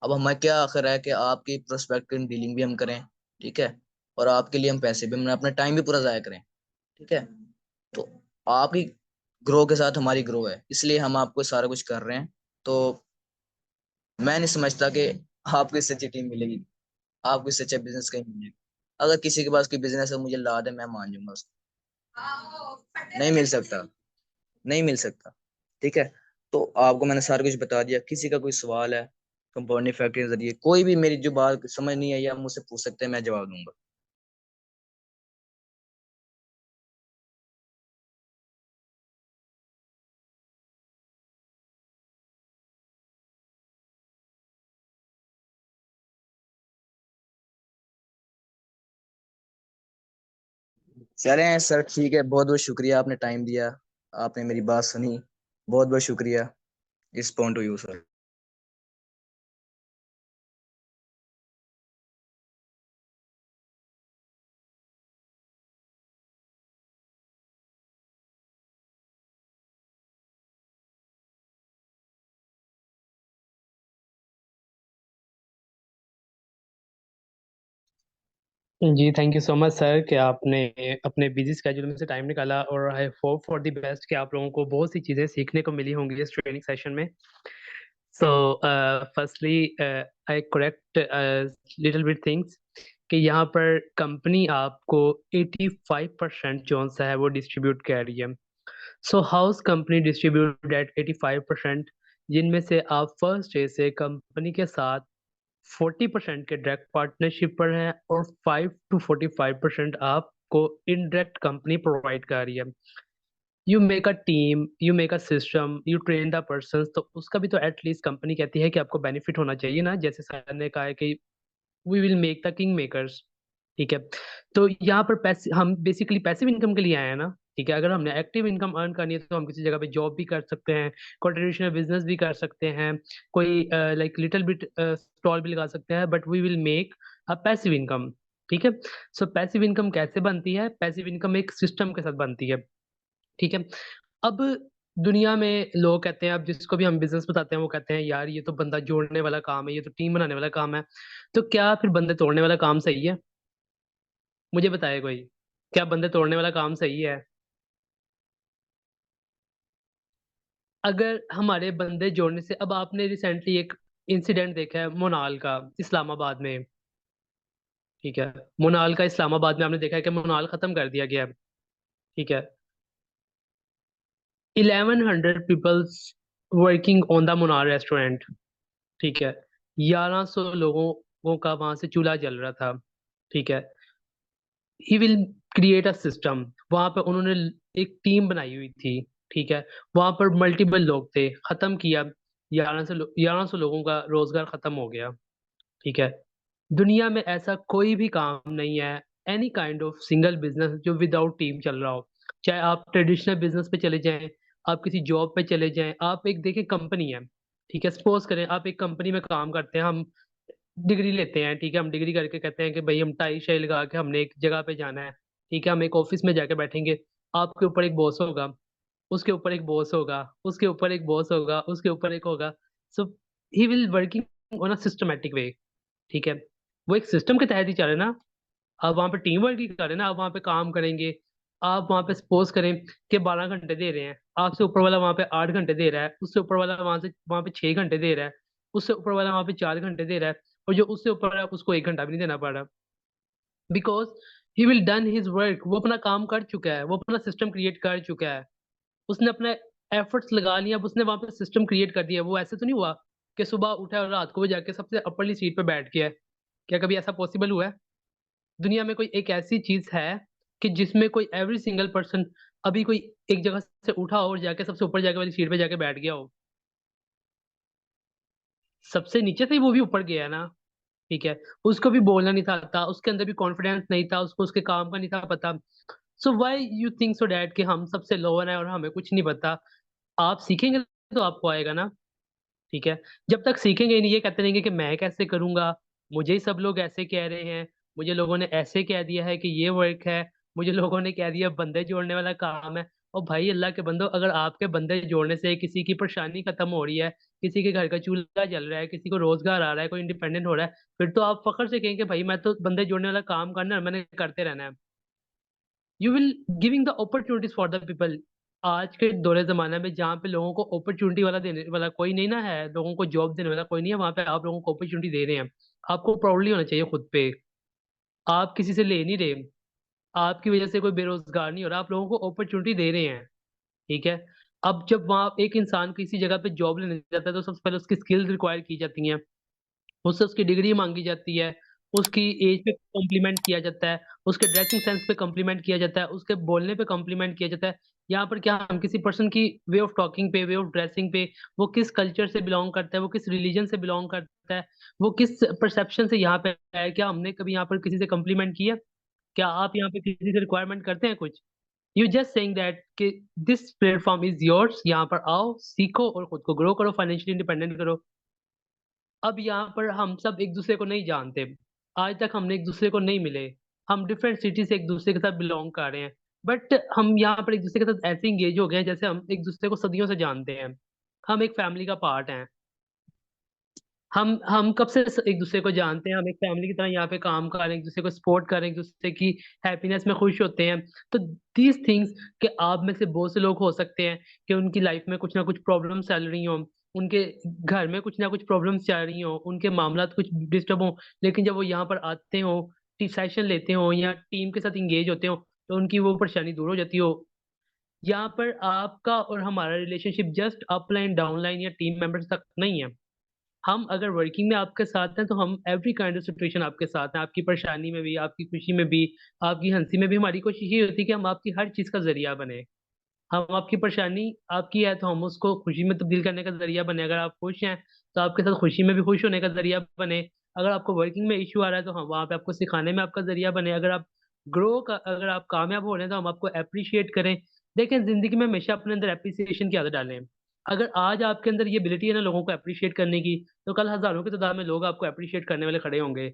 अब हमें क्या आखिर है कि आपकी प्रोस्पेक्टिव डीलिंग भी हम करें, ठीक है, और आपके लिए हम पैसे भी, हम अपना टाइम भी पूरा जाया करें, ठीक है। तो आपकी ग्रो के साथ हमारी ग्रो है, इसलिए हम आपको सारा कुछ कर रहे हैं। तो मैं नहीं समझता कि आपको इससे अच्छी टीम मिलेगी, आपको इससे अच्छा बिजनेस कहीं मिलेगा। अगर किसी के पास कोई बिजनेस है, मुझे ला दे, मैं मान जाऊंगा उसको। नहीं मिल सकता, नहीं मिल सकता, ठीक है। तो आपको मैंने सारा कुछ बता दिया। किसी का कोई सवाल है कंपाउंडिंग फैक्टर के जरिए, कोई भी मेरी जो बात समझ नहीं आई, आप मुझसे पूछ सकते हैं, मैं जवाब दूंगा। चलें सर, ठीक है, बहुत बहुत शुक्रिया, आपने टाइम दिया, आपने मेरी बात सुनी, बहुत बहुत शुक्रिया। इस पॉइंट टू यू सर। जी, thank you so much sir कि आपने अपने बिजी स्केड्यूल में से टाइम निकाला, और आई होप फॉर द बेस्ट कि आप लोगों को बहुत सी चीज़ें सीखने को मिली होंगी इस ट्रेनिंग सेशन में। So firstly I correct little bit things कि यहाँ पर कंपनी आपको 85% जो सा है वो डिस्ट्रीब्यूट कर रही है। सो हाउस कंपनी डिस्ट्रीब्यूट एट 85%, जिनमें से आप फर्स्ट डे से कंपनी के साथ 40% के डायरेक्ट पार्टनरशिप पर हैं, और 5 to 45% आपको इनडायरेक्ट कंपनी प्रोवाइड कर रही है। You make a team, you make a system, you train the person, तो उसका भी तो एटलीस्ट कंपनी कहती है कि आपको बेनिफिट होना चाहिए ना। जैसे सर ने कहा है कि we will make the king makers. ठीक है। तो यहाँ पर पैसे, हम बेसिकली पैसिव इनकम के लिए आए हैं ना। ठीक है, अगर हमने एक्टिव इनकम अर्न करनी है तो हम किसी जगह पे जॉब भी कर सकते हैं, कोई ट्रेडिशनल बिजनेस भी कर सकते हैं, कोई लाइक लिटिल बिट स्टॉल भी लगा सकते हैं, but we will make a passive income. ठीक है। सो पैसिव इनकम कैसे बनती है? पैसिव इनकम एक सिस्टम के साथ बनती है। ठीक है। अब दुनिया में लोग कहते हैं, अब जिसको भी हम बिजनेस बताते हैं वो कहते हैं यार ये तो बंदा जोड़ने वाला काम है, ये तो टीम बनाने वाला काम है। तो क्या फिर बंदे तोड़ने वाला काम सही है? मुझे बताए कोई, क्या बंदे तोड़ने वाला काम सही है? अगर हमारे बंदे जोड़ने से, अब आपने रिसेंटली एक इंसिडेंट देखा है मोनाल का, इस्लामाबाद में। ठीक है। मोनाल का इस्लामाबाद में आपने देखा है कि मोनाल खत्म कर दिया गया है। ठीक है। 1100 peoples working on the Monal restaurant. ठीक है। 1100 लोगों का वहां से चूल्हा जल रहा था। ठीक है। He will create a system. वहां पर उन्होंने एक टीम बनाई हुई थी। ठीक है। वहां पर मल्टीपल लोग थे, खत्म किया। 1100 लोगों का रोजगार खत्म हो गया। ठीक है। दुनिया में ऐसा कोई भी काम नहीं है, any kind of single business जो विदाउट टीम चल रहा हो। चाहे आप ट्रेडिशनल बिजनेस पे चले जाएं, आप किसी जॉब पे चले जाएं, आप एक देखें कंपनी है। ठीक है, सपोज करें आप एक कंपनी में काम करते हैं, हम डिग्री लेते हैं। ठीक है, हम डिग्री करके कहते हैं कि भाई हम टाई शाई लगा के हमने एक जगह पे जाना है। ठीक है, हम एक ऑफिस में जाके बैठेंगे। आपके ऊपर एक बॉस होगा, उसके ऊपर एक बॉस होगा, उसके ऊपर एक बॉस होगा, उसके ऊपर एक होगा। So he will working on a systematic way. ठीक है। वो एक सिस्टम के तहत ही चल रहे ना। आप वहां पे टीम वर्क ही कर रहे हैं ना, आप वहां पे काम करेंगे। आप वहां पे सपोज करें कि 12 घंटे दे रहे हैं, आपसे ऊपर वाला वहां पे 8 घंटे दे रहा है, उससे ऊपर वाला वहां पे 6 घंटे दे रहा है, उससे ऊपर वाला वहां पे 4 घंटे दे रहा है, और जो उससे ऊपर है उसको 1 घंटा भी नहीं देना पड़ रहा। Because he will done his work, वो अपना काम कर चुका है, वो अपना सिस्टम क्रिएट कर चुका है। उसने अपने एफर्ट्स लगा लिया, अब उसने वहां पे सिस्टम क्रिएट कर दिया। वो ऐसे तो नहीं हुआ कि सुबह उठा और रात को वो जाके सबसे अपरली सीट पे बैठ गया है। क्या कभी ऐसा पॉसिबल हुआ है? दुनिया में कोई एक ऐसी चीज है कि जिसमें कोई एवरी सिंगल पर्सन अभी कोई एक जगह से उठा हो और जाके सबसे ऊपर जाके वाली सीट पे जाके बैठ गया हो? सबसे नीचे से ही वो भी ऊपर गया है ना। ठीक है। उसको भी बोलना नहीं था आता, उसके अंदर भी कॉन्फिडेंस नहीं था, उसको उसके काम का नहीं था पता। So why you think so that कि हम सबसे लोअर हैं और हमें कुछ नहीं पता? आप सीखेंगे तो आपको आएगा ना। ठीक है। जब तक सीखेंगे ही नहीं, ये कहते रहेंगे कि मैं कैसे करूंगा, मुझे ही सब लोग ऐसे कह रहे हैं, मुझे लोगों ने ऐसे कह दिया है कि ये वर्क है, मुझे लोगों ने कह दिया बंदे जोड़ने वाला काम है। और भाई अल्लाह के बंदो, अगर आपके बंदे जोड़ने से किसी की परेशानी खत्म हो रही है, किसी के घर का चूल्हा जल रहा है, किसी को रोजगार आ रहा है, कोई इंडिपेंडेंट हो रहा है, फिर तो आप फख्र से कहेंगे भाई मैं तो बंदे जोड़ने वाला काम करना है, मैंने करते रहना है। You will giving the opportunities for the people. आज के दौरे जमाने में जहाँ पे लोगों को अपॉर्चुनिटी वाला देने वाला कोई नहीं ना है, लोगों को जॉब देने वाला कोई नहीं है, वहां पे आप लोगों को अपॉर्चुनिटी दे रहे हैं। आपको प्राउडली होना चाहिए खुद पे। आप किसी से ले नहीं रहे, आपकी वजह से कोई बेरोजगार नहीं हो रहा, आप लोगों को अपॉर्चुनिटी दे रहे हैं। ठीक है। अब जब वहाँ एक इंसान किसी जगह पे जॉब लेने जाता है तो सबसे पहले उसकी स्किल्स रिक्वायर की जाती हैं, उससे उसकी डिग्री मांगी जाती है, उसकी एज पे कॉम्प्लीमेंट किया जाता है, उसके ड्रेसिंग सेंस पे कॉम्प्लीमेंट किया जाता है, उसके बोलने पे कॉम्प्लीमेंट किया जाता है। यहाँ पर क्या हम किसी पर्सन की वे ऑफ टॉकिंग पे, वे ऑफ ड्रेसिंग पे, वो किस कल्चर से बिलोंग करता है, वो किस रिलीजन से बिलोंग करता है, वो किस परसेप्शन से यहाँ पे है, क्या हमने कभी यहाँ पर किसी से कॉम्प्लीमेंट किया? क्या आप यहाँ पे किसी से रिक्वायरमेंट करते हैं कुछ? यू जस्ट सेइंग दैट कि दिस प्लेटफॉर्म इज योर्स, यहाँ पर आओ, सीखो और खुद को ग्रो करो, फाइनेंशियली इंडिपेंडेंट करो। अब यहाँ पर हम सब एक दूसरे को नहीं जानते, आज तक हमने एक दूसरे को नहीं मिले, हम डिफरेंट सिटी से एक दूसरे के साथ बिलोंग कर रहे हैं, बट हम यहाँ पर एक दूसरे के साथ ऐसे इंगेज हो गए हैं जैसे हम एक दूसरे को सदियों से जानते हैं। हम एक फैमिली का पार्ट हैं। हम कब से एक दूसरे को जानते हैं, हम एक फैमिली की तरह यहाँ पे काम कर रहे हैं, एक दूसरे को सपोर्ट कर रहे हैं, एक दूसरे की हैप्पीनेस में खुश होते हैं। तो दीज थिंग्स के आप में से बहुत से लोग हो सकते हैं कि उनकी लाइफ में कुछ ना कुछ प्रॉब्लम चल रही हो, उनके घर में कुछ ना कुछ प्रॉब्लम्स चल रही हो, उनके मामला कुछ डिस्टर्ब हो, लेकिन जब वो यहाँ पर आते हो, सेशन लेते हो या टीम के साथ इंगेज होते हो, तो उनकी वो परेशानी दूर हो जाती हो। यहाँ पर आपका और हमारा रिलेशनशिप जस्ट अपलाइन डाउनलाइन या टीम मेंबर्स तक नहीं है। हम अगर वर्किंग में आपके साथ हैं तो हम एवरी काइंड ऑफ सिचुएशन आपके साथ हैं, आपकी परेशानी में भी, आपकी खुशी में भी, आपकी हंसी में भी। हमारी कोशिश ये होती है कि हम आपकी हर चीज का जरिया बने। हम आपकी परेशानी आपकी है तो हम उसको खुशी में तब्दील करने का जरिया बने, अगर आप खुश हैं तो आपके साथ खुशी में भी खुश होने का जरिया बने। अगर आपको वर्किंग में इशू आ रहा है तो हम वहाँ पे आपको सिखाने में आपका जरिया बने। अगर आप कामयाब हो रहे हैं तो हम आपको अप्रिशिएट करें। देखें, जिंदगी में हमेशा अपने अंदर अप्रिसिएशन की आदत डालें। अगर आज आपके अंदर ये एबिलिटी है ना लोगों को अप्रिशिएट करने की, तो कल हजारों की तादाद में लोग आपको अप्रिशिएट करने वाले खड़े होंगे।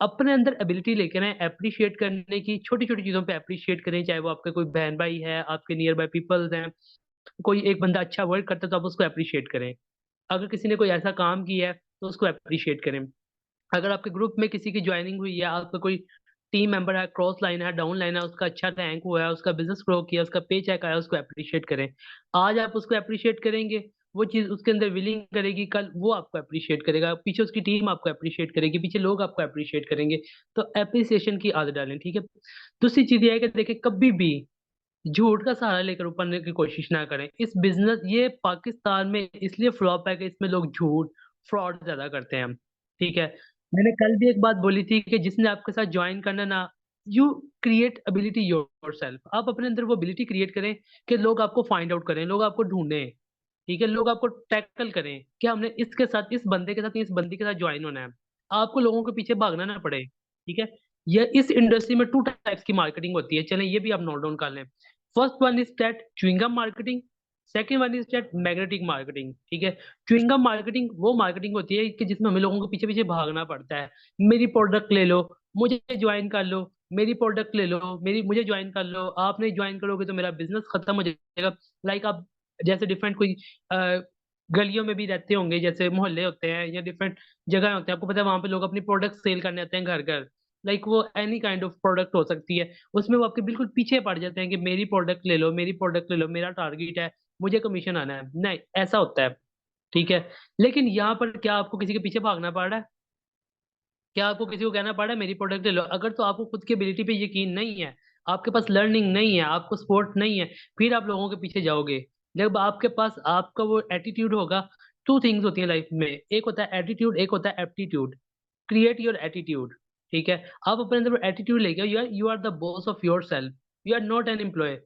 अपने अंदर एबिलिटी लेकर आए अप्रिशिएट करने की, छोटी छोटी चीजों पे अप्रिशिएट करें, चाहे वो आपके कोई बहन भाई है, आपके नियर बाय पीपल्स हैं, कोई एक बंदा अच्छा वर्क करता है तो आप उसको अप्रिशिएट करें। अगर किसी ने कोई ऐसा काम किया है तो उसको अप्रिशिएट करें। अगर आपके ग्रुप में किसी की ज्वाइनिंग हुई है, आपका कोई टीम मेंबर है, क्रॉस लाइन है, डाउन लाइन है, उसका अच्छा रैंक हुआ है, उसका बिजनेस ग्रो किया, उसका पे चेक आया, उसको अप्रिशिएट करें। आज आप उसको अप्रिशिएट करेंगे, वो चीज उसके अंदर विलिंग करेगी, कल वो आपको अप्रिशिएट करेगा, पीछे उसकी टीम आपको अप्रिशिएट करेगी, पीछे लोग आपको अप्रिशिएट करेंगे। तो अप्रिसिएशन की आदत डालें, ठीक है। दूसरी चीज ये है कि देखिए, कभी भी झूठ का सहारा लेकर ऊपरने की कोशिश ना करें। इस बिजनेस ये पाकिस्तान में इसलिए फ्लॉप है कि इसमें लोग झूठ, फ्रॉड ज्यादा करते हैं, ठीक है। मैंने कल भी एक बात बोली थी कि जिसने आपके साथ ज्वाइन करना ना, you create ability your self. आप अपने अंदर वो एबिलिटी क्रिएट करें कि लोग आपको फाइंड आउट करें, लोग आपको ढूंढें, ठीक है, लोग आपको टैकल करें कि हमने इसके साथ, इस बंदे के साथ, इस बंदी के साथ ज्वाइन होना है। आपको लोगों के पीछे भागना ना पड़े, ठीक है। ये इस इंडस्ट्री में टू टाइप्स की मार्केटिंग होती है, चलें ये भी आप नोट डाउन कर लें। First one is that chewing gum marketing, second one is that magnetic marketing, ठीक है। च्युइंगम मार्केटिंग वो मार्केटिंग होती है कि जिसमें हमें लोगों के पीछे पीछे भागना पड़ता है। मेरी प्रोडक्ट ले लो, मुझे ज्वाइन कर लो, मेरी प्रोडक्ट ले लो, मेरी मुझे ज्वाइन कर लो, आप नहीं ज्वाइन करोगे तो मेरा बिजनेस खत्म हो जाएगा। लाइक आप जैसे डिफरेंट कोई अ, गलियों में भी रहते होंगे, जैसे मोहल्ले होते हैं या डिफरेंट जगह होते हैं, आपको पता है वहां पे लोग अपनी प्रोडक्ट सेल करने आते हैं घर घर। लाइक वो एनी काइंड ऑफ प्रोडक्ट हो सकती है, उसमें वो आपके बिल्कुल पीछे पड़ जाते हैं कि मेरी प्रोडक्ट ले लो, मेरी प्रोडक्ट ले लो, मेरा टारगेट है, मुझे कमीशन आना है। नहीं, ऐसा होता है, ठीक है। लेकिन यहाँ पर क्या आपको किसी के पीछे भागना पड़ रहा है? क्या आपको किसी को कहना पड़ रहा है मेरी प्रोडक्ट ले लो? अगर तो आपको खुद की एबिलिटी पे यकीन नहीं है, आपके पास लर्निंग नहीं है, आपको सपोर्ट नहीं है, फिर आप लोगों के पीछे जाओगे। जब आपके पास आपका वो एटीट्यूड होगा, टू थिंग्स होती है लाइफ में, एक होता है एटीट्यूड, एक होता है एप्टीट्यूड। क्रिएट योर एटीट्यूड, ठीक है। आप अपने अंदर एटीट्यूड लेके, you are the boss of your self, you are not an employ,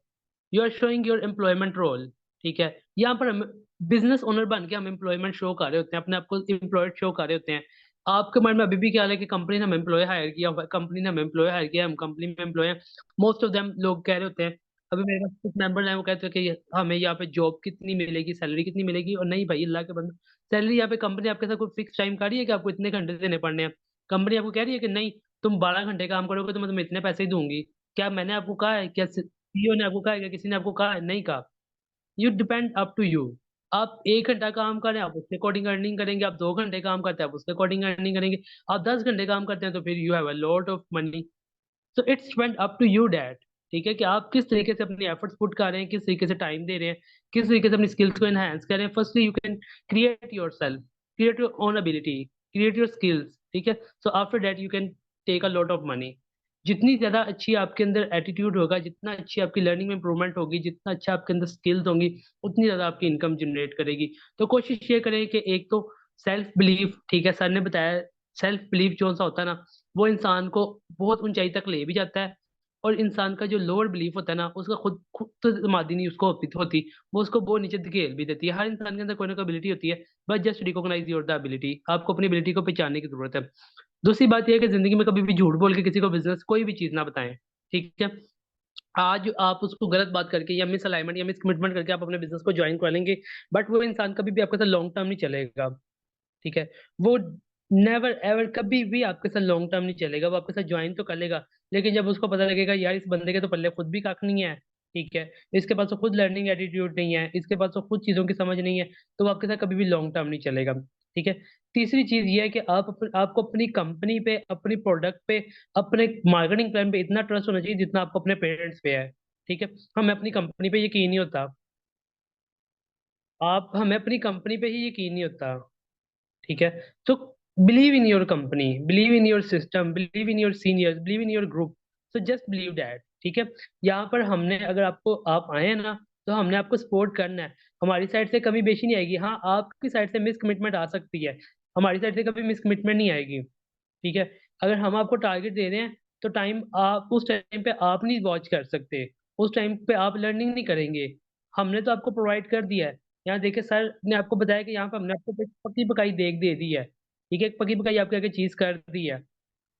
you are showing your employment role, ठीक है। यहाँ पर हम बिजनेस ओनर बन के हम एम्प्लॉयमेंट शो कर रहे होते हैं, अपने आप को एम्प्लॉयड शो कर रहे होते हैं। आपके मन में अभी भी क्या है कि कंपनी ने हम एम्प्लॉय हायर किया, कंपनी ने हम एम्प्लॉय हायर किया, हम कंपनी में एम्प्लॉय हैं। मोस्ट ऑफ देम लोग कह रहे होते हैं, अभी मेरे पास कुछ मेंबर हैं वो कहते हैं कि हमें यहाँ पे जॉब कितनी मिलेगी, सैलरी कितनी मिलेगी, और नहीं भाई, अल्लाह के बंदे, सैलरी यहाँ पे कंपनी आपके साथ कोई फिक्स टाइम का रही है कि आपको इतने घंटे देने पड़ने हैं? कंपनी आपको कह रही है कि नहीं, तुम 12 घंटे काम करोगे तो मैं तुम्हें इतने पैसे ही दूंगी। क्या मैंने आपको कहा है? क्या सीईओ ने आपको कहा है? क्या किसी ने आपको कहा है? नहीं कहा। You depend up to you. आप 1 घंटा काम करें, आप उसके अकॉर्डिंग अर्निंग करेंगे, आप 2 घंटे काम करते हैं आप उसके अकॉर्डिंग अर्निंग करेंगे, आप 10 घंटे काम करते हैं तो फिर you have a lot of money. So it's depend up to you that, ठीक है, कि आप किस तरीके से अपनी एफर्ट्स पुट कर रहे हैं, किस तरीके से टाइम दे रहे हैं, किस तरीके से अपनी स्किल्स को एनहांस कर रहे हैं। Firstly you can create your self, create your own ability, create your skills, ठीक है। So after that you can take a lot of money. जितनी ज्यादा अच्छी आपके अंदर एटीट्यूड होगा, जितना अच्छी आपकी लर्निंग में इंप्रूवमेंट होगी, जितना अच्छा आपके अंदर स्किल्स होंगी, उतनी ज्यादा आपकी इनकम जनरेट करेगी। तो कोशिश ये करें कि एक तो सेल्फ बिलीफ, ठीक है, सर ने बताया, सेल्फ बिलीफ जो सा होता है ना, वो इंसान को बहुत ऊंचाई तक ले भी जाता है। और इंसान का जो लोअर बिलीफ होता है ना, उसका खुद खुद तो समाधि नहीं उसको होती, वो उसको बहुत नीचे धकेल भी देती है। हर इंसान के अंदर कोई ना कोई एबिलिटी होती है, बस just recognise your the ability. आपको अपनी एबिलिटी को पहचानने की जरूरत है। दूसरी बात यह है कि जिंदगी में कभी भी झूठ बोल के किसी को बिजनेस कोई भी चीज ना बताएं, ठीक है। आज आप उसको गलत बात करके या मिस अलाइनमेंट या मिस कमिटमेंट करके आप अपने बिजनेस को ज्वाइन कर लेंगे, बट वो इंसान कभी भी आपके साथ लॉन्ग टर्म नहीं चलेगा, ठीक है। वो नेवर एवर कभी भी आपके साथ लॉन्ग टर्म नहीं चलेगा। वो आपके साथ ज्वाइन तो कर लेगा, लेकिन जब उसको पता लगेगा यार इस बंदे के तो पल्ले खुद भी काख नहीं है, ठीक है, इसके पास तो खुद लर्निंग एटीट्यूड नहीं है, इसके पास तो खुद चीजों की समझ नहीं है, तो वो आपके साथ कभी भी लॉन्ग टर्म नहीं चलेगा, ठीक है। तीसरी चीज ये है कि आपको अपनी कंपनी पे, अपनी प्रोडक्ट पे, अपने मार्केटिंग प्लान पे इतना ट्रस्ट होना चाहिए जितना आपको अपने पेरेंट्स पे है। ठीक है, हमें अपनी कंपनी पे यकीन नहीं होता, आप हमें अपनी कंपनी पे ही यकीन नहीं होता। ठीक है, तो believe in your company, believe in your system, believe in your seniors, believe in your group. So just believe that. ठीक है, यहाँ पर हमने, अगर आपको, आप आए हैं ना, तो हमने आपको सपोर्ट करना है। हमारी साइड से कमी बेशी नहीं आएगी। हाँ, आपकी साइड से मिस कमिटमेंट आ सकती है, हमारी साइड से कभी मिस कमिटमेंट नहीं आएगी। ठीक है, अगर हम आपको टारगेट दे रहे हैं तो टाइम, आप उस टाइम पे आप नहीं वॉच कर सकते, उस टाइम पे आप लर्निंग नहीं करेंगे। हमने तो आपको प्रोवाइड कर दिया है। यहाँ देखिए, सर ने आपको बताया कि यहाँ पे हमने आपको पक्की पकाई देख दे दी है। ठीक है, पक्की पकाई आपके आगे चीज कर दी है।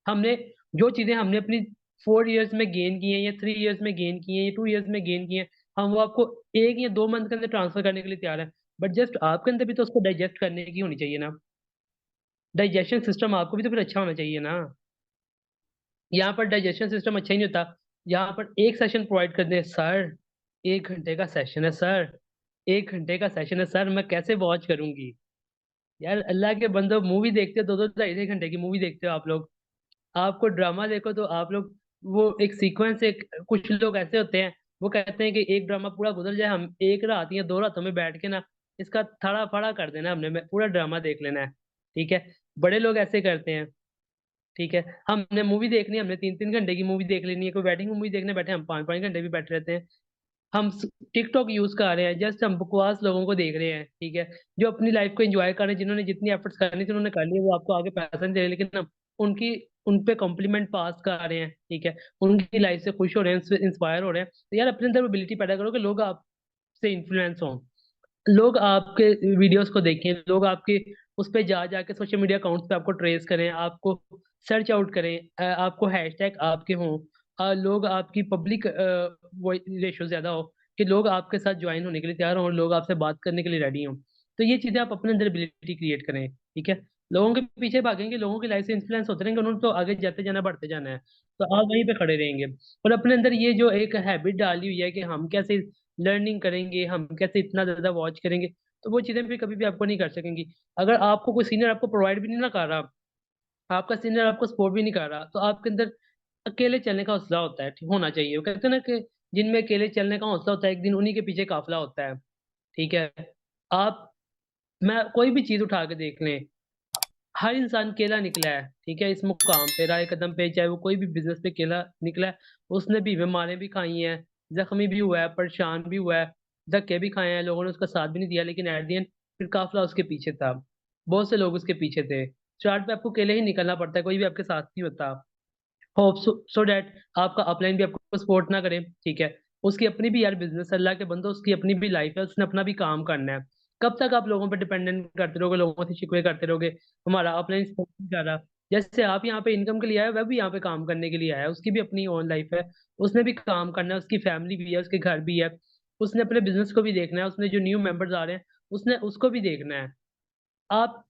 हमने जो चीजें हमने अपनी 4 इयर्स में गेन की हैं, या 3 इयर्स में गेन की हैं, या 2 इयर्स में गेन की हैं, हम वो आपको 1 या 2 मंथ के अंदर ट्रांसफर करने के लिए तैयार है। बट जस्ट आपके अंदर भी तो उसको डाइजेस्ट करने की होनी चाहिए ना। डाइजेशन सिस्टम आपको भी तो फिर अच्छा होना चाहिए ना। यहाँ पर डाइजेशन सिस्टम अच्छा ही नहीं होता। यहाँ पर एक सेशन प्रोवाइड कर दें, सर 1 घंटे का सेशन है सर, 1 घंटे का सेशन है सर, मैं कैसे वॉच करूंगी। यार अल्लाह के बंदो, मूवी देखते हो 2-2 ढाई-ढाई घंटे की मूवी देखते हो आप लोग, आपको ड्रामा देखो तो आप लोग, वो एक सीक्वेंस, एक कुछ लोग ऐसे होते हैं, वो कहते हैं कि एक ड्रामा पूरा गुजर जाए, हम एक रात या 2 रातों में बैठ के ना इसका थड़ा फड़ा कर देना, हमने पूरा ड्रामा देख लेना है। ठीक है, बड़े लोग ऐसे करते हैं। ठीक है, हमने मूवी देखनी है, हमने 3-3 घंटे की मूवी देख लेनी है, कोई बैटिंग मूवी देखने बैठे हम 5-5 घंटे भी बैठे रहते हैं। हम टिकटॉक यूज कर रहे हैं, जस्ट हम बकवास लोगों को देख रहे हैं। ठीक है, जो अपनी लाइफ को एंजॉय कर रहे हैं, जिन्होंने जितनी एफर्ट्स करनी थी उन्होंने कर ली, वो आपको आगे पैसा नहीं दे रहे, लेकिन हम उनकी, उन पे कॉम्प्लीमेंट पास कर रहे हैं। ठीक है, उनकी लाइफ से खुश हो रहे हैं, इंस्पायर हो रहे हैं। तो यार अपने अंदर एबिलिटी पैदा करो कि लोग आपसे इन्फ्लुएंस हों, लोग आपके वीडियोस को देखें, लोग आपके उस पे जा जाके सोशल मीडिया अकाउंट्स पे आपको ट्रेस करें, आपको सर्च आउट करें, आपको हैशटैग आपके हों, लोग आपकी पब्लिक वो रेशो ज्यादा हो कि लोग आपके साथ ज्वाइन होने के लिए तैयार हों और लोग आपसे बात करने के लिए रेडी हों। तो ये चीजें आप अपने अंदर एबिलिटी क्रिएट करें। ठीक है, लोगों के पीछे भागेंगे, लोगों की लाइफ से इन्फ्लुएंस होते रहेंगे, उन्होंने तो आगे जाते जाना, बढ़ते जाना है, तो आप वहीं पे खड़े रहेंगे। और अपने अंदर ये जो एक हैबिट डाली हुई है कि हम कैसे लर्निंग करेंगे, हम कैसे इतना ज्यादा वॉच करेंगे, तो वो चीजें फिर कभी भी आपको नहीं कर सकेंगी। अगर आपको कोई सीनियर आपको प्रोवाइड भी नहीं ना कर रहा, आपका सीनियर आपको सपोर्ट भी नहीं कर रहा, तो आपके अंदर अकेले चलने का हौसला होता है, होना चाहिए। वो कहते हैं ना कि जिनमें अकेले चलने का हौसला होता है, एक दिन उन्हीं के पीछे काफिला होता है। ठीक है, आप, मैं कोई भी चीज उठा के देख लें, हर इंसान अकेला निकला है। ठीक है, इस मुकाम पे, राय कदम पे, चाहे वो कोई भी बिजनेस पे अकेला निकला है, उसने भी बीमारियां भी खाई हैं, जख्मी भी हुआ है, परेशान भी हुआ है, धक्के भी खाए हैं, लोगों ने उसका साथ भी नहीं दिया, लेकिन एट द एंड फिर काफिला उसके पीछे था, बहुत से लोग उसके पीछे थे। स्टार्ट पे आपको अकेले ही निकलना पड़ता है, कोई भी आपके साथ नहीं होता। होप सो डैट आपका अपलाइन भी आपको सपोर्ट ना करे। ठीक है, उसकी अपनी भी यार बिजनेस, अल्लाह के बंदो, उसकी अपनी भी लाइफ है, उसने अपना भी काम करना है। कब तक आप लोगों पर डिपेंडेंट करते रहोगे, लोगों से शिकवे करते रहोगे, हमारा अपलाइन सपोर्ट नहीं कर रहा। जैसे आप यहाँ पे इनकम के लिए आया, वह भी यहाँ पे काम करने के लिए आया है, उसकी भी अपनी ओन लाइफ है, उसने भी काम करना है, उसकी फैमिली भी है, उसके घर भी है, उसने अपने बिजनेस को भी देखना है, उसने जो न्यू मेंबर्स आ रहे हैं उसने उसको भी देखना है। आप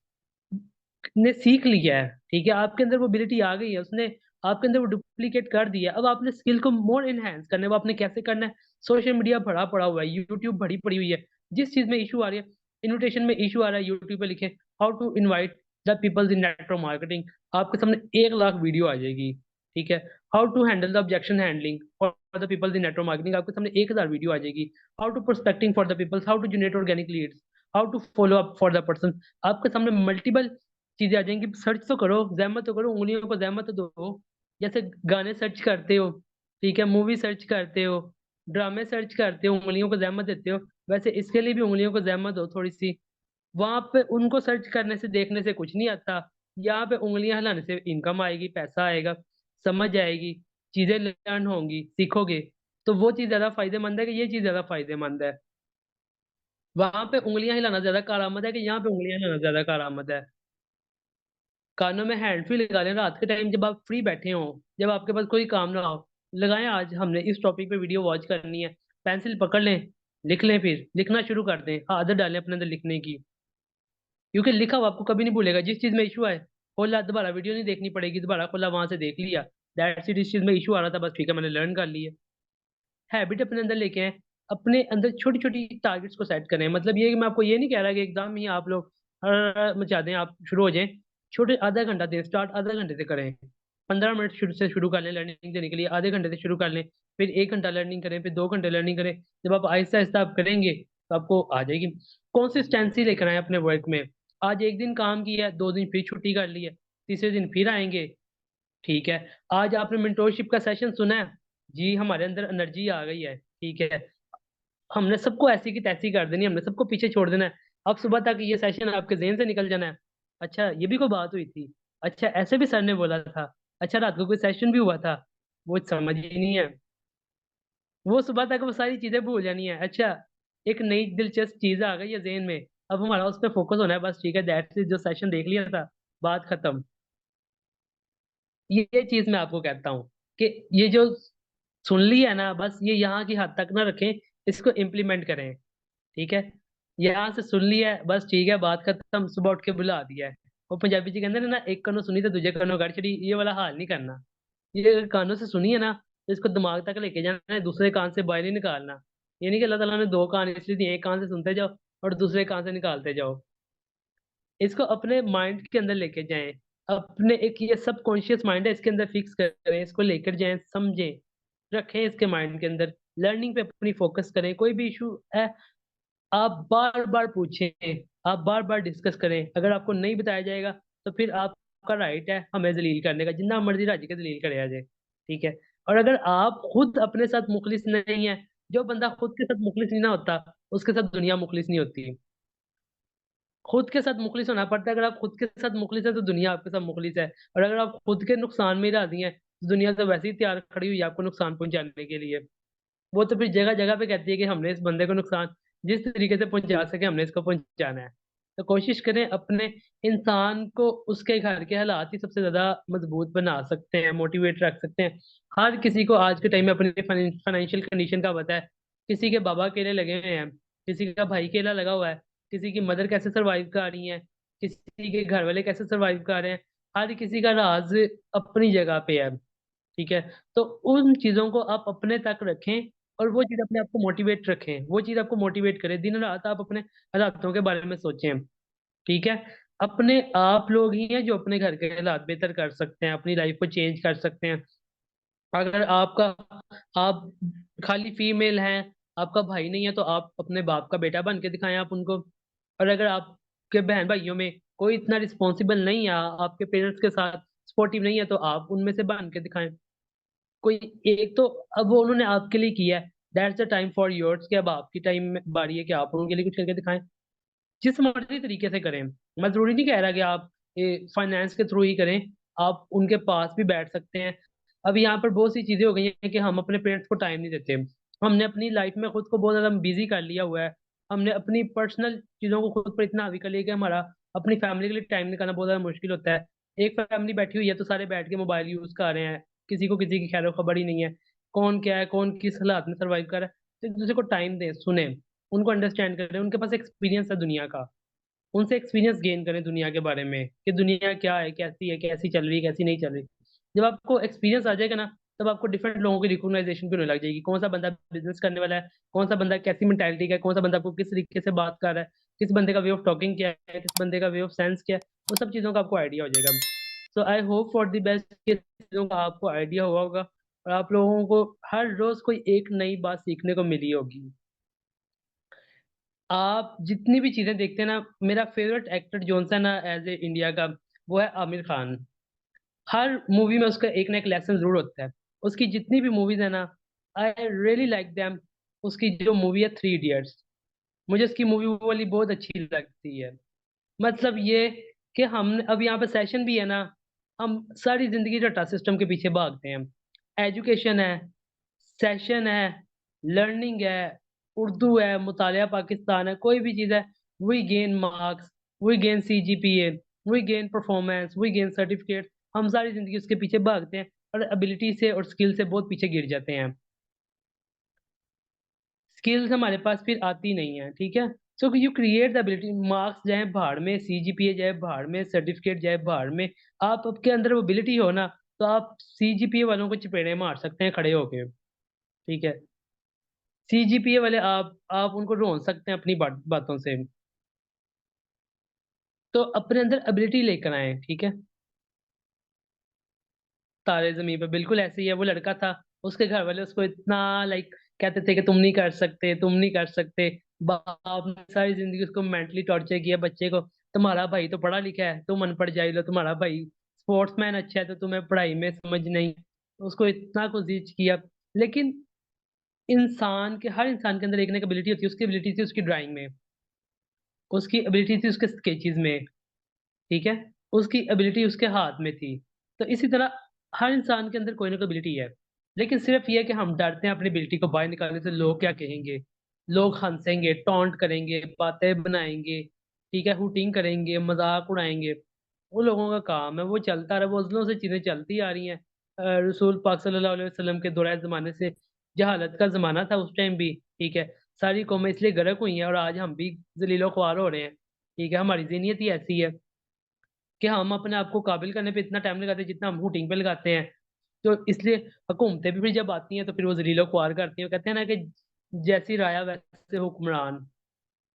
ने सीख लिया है। ठीक है, आपके अंदर वो एबिलिटी आ गई है, उसने आपके अंदर वो डुप्लीकेट कर दिया, अब आपने स्किल को मोर इनहेंस करना है। वो आपने कैसे करना है, सोशल मीडिया भरा पड़ा हुआ है, यूट्यूब भरी पड़ी हुई है, जिस चीज में इशू आ रही है, इन्विटेशन में इशू आ रहा है, यूट्यूब पे लिखे how to invite the peoples in network marketing, आपके सामने 1 लाख वीडियो आ जाएगी। ठीक है, how to handle the objection handling for the peoples in network marketing, आपके सामने 1,000 वीडियो आ जाएगी। How to prospecting for the peoples, how to generate organic leads, how to follow up for the person, आपके सामने multiple चीजें आ जाएंगी। Search तो करो, जहमत तो करो, उंगलियों को जहमत तो दो। जैसे गाने सर्च करते हो, ठीक है, मूवी सर्च करते हो, ड्रामे सर्च करते हो, उंगलियों को जहमत देते हो, वैसे इसके लिए भी उंगलियों को जहमत दो थोड़ी सी। वहां पे उनको सर्च करने से, देखने से कुछ नहीं आता, यहाँ पे उंगलियां हिलाने से इनकम आएगी, पैसा आएगा, समझ आएगी, चीजें लर्न होंगी, सीखोगे। तो वो चीज ज्यादा फायदेमंद है कि ये चीज ज्यादा फायदेमंद है? वहां पे उंगलियां हिलाना ज्यादा कारआमद है कि यहाँ पे उंगलियां हिलाना ज्यादा कारआमद है? कानों में हैंड फ्री लगा लें रात के टाइम, जब आप फ्री बैठे हो, जब आपके पास कोई काम ना हो, लगाएं, आज हमने इस टॉपिक पे वीडियो वॉच करनी है, पेंसिल पकड़ लें, लिख लें, फिर लिखना शुरू कर दें, आदत डालें अपने अंदर लिखने की। क्योंकि लिखा हुआ आपको कभी नहीं भूलेगा। जिस चीज में इशू है, खोला, दोबारा वीडियो नहीं देखनी पड़ेगी, दोबारा खोला, वहां से देख लिया, दैट्स इट, इस चीज में इशू आ रहा था, बस ठीक है, मैंने लर्न कर लिया। हैबिट अपने अंदर लेके आए, अपने अंदर छोटी छोटी टारगेट्स को सेट करें। मतलब ये कि मैं आपको ये नहीं कह रहा कि एकदम ही आप लोग मचा दें, आप शुरू हो जाएं। छोटे आधा घंटा दें, स्टार्ट आधा घंटे से करें। 15 मिनट शुरू से शुरू कर लें लर्निंग देने के लिए, आधे घंटे से शुरू कर लें। फिर 1 घंटा लर्निंग करें, फिर 2 घंटे लर्निंग करें। जब आप आहिस्ता आहिस्ता आप करेंगे तो आपको आ जाएगी। कंसिस्टेंसी लेकर आए अपने वर्क में। आज एक दिन काम किया है, 2 दिन फिर छुट्टी कर ली है, तीसरे दिन फिर आएंगे। ठीक है। आज आपने मेंटोरशिप का सेशन सुना है, जी हमारे अंदर एनर्जी आ गई है। ठीक है। हमने सबको ऐसी की तैसी कर देनी, हमने सबको पीछे छोड़ देना है। अब सुबह तक ये सेशन आपके जेहन से निकल जाना है। अच्छा ये भी कोई बात हुई थी, अच्छा ऐसे भी सर ने बोला था, अच्छा रात को कोई सेशन भी हुआ था, वो समझ ही नहीं है। वो सुबह तक वो सारी चीजें भूल जानी है। अच्छा एक नई दिलचस्प चीज आ गई है जेहन में, अब हमारा उस पर फोकस होना है बस। ठीक है, दैट्स इट, जो सेशन देख लिया था, बात खत्म। ये चीज मैं आपको कहता हूँ कि ये जो सुन लिया है ना, बस ये यहाँ की हद तक ना रखें, इसको इम्प्लीमेंट करें। ठीक है। यहाँ से सुन लिया है बस, ठीक है, बात खत्म, सुबह उठ के बुला दिया है। वो पंजाबी जी कहते हैं ना, एक कनो सुनी तो दूजे कनो गड़ चढ़ी, ये वाला हाल नहीं करना। ये अगर कानों से सुनी है ना, तो इसको दिमाग तक लेके जाना है, दूसरे कान से बाहर नहीं निकालना। ये नहीं कि अल्लाह ताला ने 2 कान इसलिए दिए, एक कान से सुनते जाओ और दूसरे कान से निकालते जाओ। इसको अपने माइंड के अंदर लेके जाएं। अपने एक ये सब कॉन्शियस माइंड है, इसके अंदर फिक्स करें, इसको लेकर जाएं, समझें, रखें इसके माइंड के अंदर। लर्निंग पे अपनी फोकस करें। कोई भी इशू है, आप बार बार पूछें, आप बार बार डिस्कस करें। अगर आपको नहीं बताया जाएगा तो फिर आपका राइट है हमें जलील करने का, जितना मर्जी राज्य के जलील करे आ जाए। ठीक है। और अगर आप खुद अपने साथ मुखलिस नहीं है, जो बंदा खुद के साथ मुखलिस नहीं ना होता, उसके साथ दुनिया मुखलिस नहीं होती। खुद के साथ मुखलिस होना पड़ता है। अगर आप खुद के साथ मुखलिस है तो दुनिया आपके साथ मुखलिस है। और अगर आप खुद के नुकसान में ही राजी हैं तो दुनिया तो वैसे ही तैयार खड़ी हुई है आपको नुकसान पहुंचाने के लिए। वो तो फिर जगह जगह पे कहती है कि हमने इस बंदे को नुकसान जिस तरीके से पहुंचा सके हमने इसको पहुंचाना है। तो कोशिश करें अपने इंसान को उसके घर के हालात ही सबसे ज्यादा मजबूत बना सकते हैं, मोटिवेट रख सकते हैं। हर किसी को आज के टाइम में अपनी फाइनेंशियल कंडीशन का पता है। किसी के बाबा अकेले लगे हुए हैं, किसी का भाई अकेला लगा हुआ है, किसी की मदर कैसे सरवाइव कर रही है, किसी के घर वाले कैसे सरवाइव कर रहे हैं। हर किसी का राज अपनी जगह पे है। ठीक है। तो उन चीजों को आप अपने तक रखें, और वो चीज अपने आप को मोटिवेट रखें, वो चीज आपको मोटिवेट करे। दिन रात आप अपने हालातों के बारे में सोचें। ठीक है। अपने आप लोग ही हैं जो अपने घर के हालात बेहतर कर सकते हैं, अपनी लाइफ को चेंज कर सकते हैं। अगर आपका आप खाली फीमेल हैं, आपका भाई नहीं है, तो आप अपने बाप का बेटा बन के दिखाएं आप उनको। और अगर आपके बहन भाइयों में कोई इतना रिस्पॉन्सिबल नहीं है, आपके पेरेंट्स के साथ सपोर्टिव नहीं है, तो आप उनमें से बन के दिखाएं कोई एक तो। अब वो उन्होंने आपके लिए किया है, that's the time for yours, कि अब आपकी टाइम में बारी है कि आप उनके लिए कुछ करके दिखाएं। जिस मर्जी तरीके से करें, मैं जरूरी नहीं कह रहा कि आप फाइनेंस के थ्रू ही करें, आप उनके पास भी बैठ सकते हैं। अब यहाँ पर बहुत सी चीजें हो गई हैं कि हम अपने पेरेंट्स को टाइम नहीं देते। हमने अपनी लाइफ में खुद को बहुत ज्यादा बिजी कर लिया हुआ है। हमने अपनी पर्सनल चीजों को खुद पर इतना हावी कर लिया कि हमारा अपनी फैमिली के लिए टाइम निकालना बहुत ज्यादा मुश्किल होता है। एक फैमिली बैठी हुई है तो सारे बैठ के मोबाइल यूज कर रहे हैं, किसी को किसी की खैर खबर ही नहीं है, कौन क्या है, कौन किस हालात में सर्वाइव कर रहा है। तो एक दूसरे को टाइम दें, सुने, उनको अंडरस्टैंड करें, उनके पास एक्सपीरियंस है दुनिया का, उनसे एक्सपीरियंस गेन करें दुनिया के बारे में कि दुनिया क्या है, कैसी चल रही है, कैसी नहीं चल रही। जब आपको एक्सपीरियंस आ जाएगा ना, तब आपको डिफरेंट लोगों की रिकॉग्नाइजेशन भी होने लग जाएगी। कौन सा बंदा बिजनेस करने वाला है, कौन सा बंदा कैसी मेंटालिटी का है, कौन सा बंदा आपको किस तरीके से बात कर रहा है, किस बंदे का वे ऑफ टॉकिंग क्या है, किस बंदे का वे ऑफ सेंस क्या है, वो सब चीज़ों का आपको आइडिया हो जाएगा। So I hope for the best कि चीज़ों का आपको आइडिया हुआ होगा, और आप लोगों को हर रोज कोई एक नई बात सीखने को मिली होगी। आप जितनी भी चीजें देखते हैं ना, मेरा फेवरेट एक्टर जोन सा ना एज ए इंडिया का, वो है आमिर खान। हर मूवी में उसका एक ना एक लेसन जरूर होता है। उसकी जितनी भी मूवीज है ना, आई रियली लाइक देम। उसकी जो मूवी है 3 इडियट्स, मुझे उसकी मूवी वाली बहुत अच्छी लगती है। मतलब ये कि हम अब यहाँ पे सेशन भी है ना, हम सारी जिंदगी रटा सिस्टम के पीछे भागते हैं। एजुकेशन है, सेशन है, लर्निंग है, उर्दू है, मुतालिया पाकिस्तान है, कोई भी चीज़ है, we gain marks, we gain CGPA, we gain performance, we gain certificate. हम सारी जिंदगी उसके पीछे भागते हैं और एबिलिटी से और स्किल से बहुत पीछे गिर जाते हैं। स्किल्स हमारे पास फिर आती नहीं है। ठीक है। So you create the ability. Marks जाए भाड़ में, CGPA जाए भाड़ में, सर्टिफिकेट जाए भाड़ में, आप आपके अंदर वो एबिलिटी हो ना, तो आप CGPA वालों को चपेड़े मार सकते हैं खड़े होके। ठीक है। CGPA वाले आप उनको रोन सकते हैं अपनी बातों से। तो अपने अंदर एबिलिटी लेकर आए, ठीक है। तारे जमीन पे बिल्कुल ऐसे ही है। वो लड़का था, उसके घर वाले उसको इतना लाइक कहते थे कि तुम नहीं कर सकते, तुम नहीं कर सकते। बाप ने सारी जिंदगी उसको मेंटली टॉर्चर किया बच्चे को। तुम्हारा भाई तो पढ़ा लिखा है, तुम अनपढ़ जाहिल हो, तुम्हारा भाई स्पोर्ट्समैन अच्छा है तो तुम्हें पढ़ाई में समझ नहीं। उसको इतना कोशिश किया। लेकिन इंसान के, हर इंसान के अंदर एक ना एक एबिलिटी होती है। उसकी एबिलिटी थी उसकी ड्राइंग में, उसकी एबिलिटी थी उसके स्केचेस में, ठीक है। उसकी एबिलिटी उसके हाथ में थी। तो इसी तरह हर इंसान के अंदर कोई ना कोई एबिलिटी है। लेकिन सिर्फ ये है कि हम डरते हैं अपनी एबिलिटी को बाहर निकालने से। लोग क्या कहेंगे, लोग हंसेंगे, टॉन्ट करेंगे, बातें बनाएंगे, ठीक है, हुटिंग करेंगे, मजाक उड़ाएंगे। वो लोगों का काम है, वो चलता रहा, वो अज़लों से चीजें चलती आ रही हैं। रसूल पाक सल्लल्लाहु अलैहि वसल्लम के दौरान जमाने से जहालत का जमाना था उस टाइम भी, ठीक है। सारी कौमें इसलिए गर्क हुई हैं और आज हम भी जलीलो ख्वार हो रहे हैं, ठीक है। हमारी ज़हनियत ही ऐसी है कि हम अपने आप को काबिल करने पे इतना टाइम लगाते हैं जितना हम हुटिंग पे लगाते हैं। तो इसलिए हुकूमतें भी फिर जब आती हैं तो फिर वो जलीलो ख्वार करती हैं। वो कहते हैं ना कि जैसी राया वैसे हुक्मरान।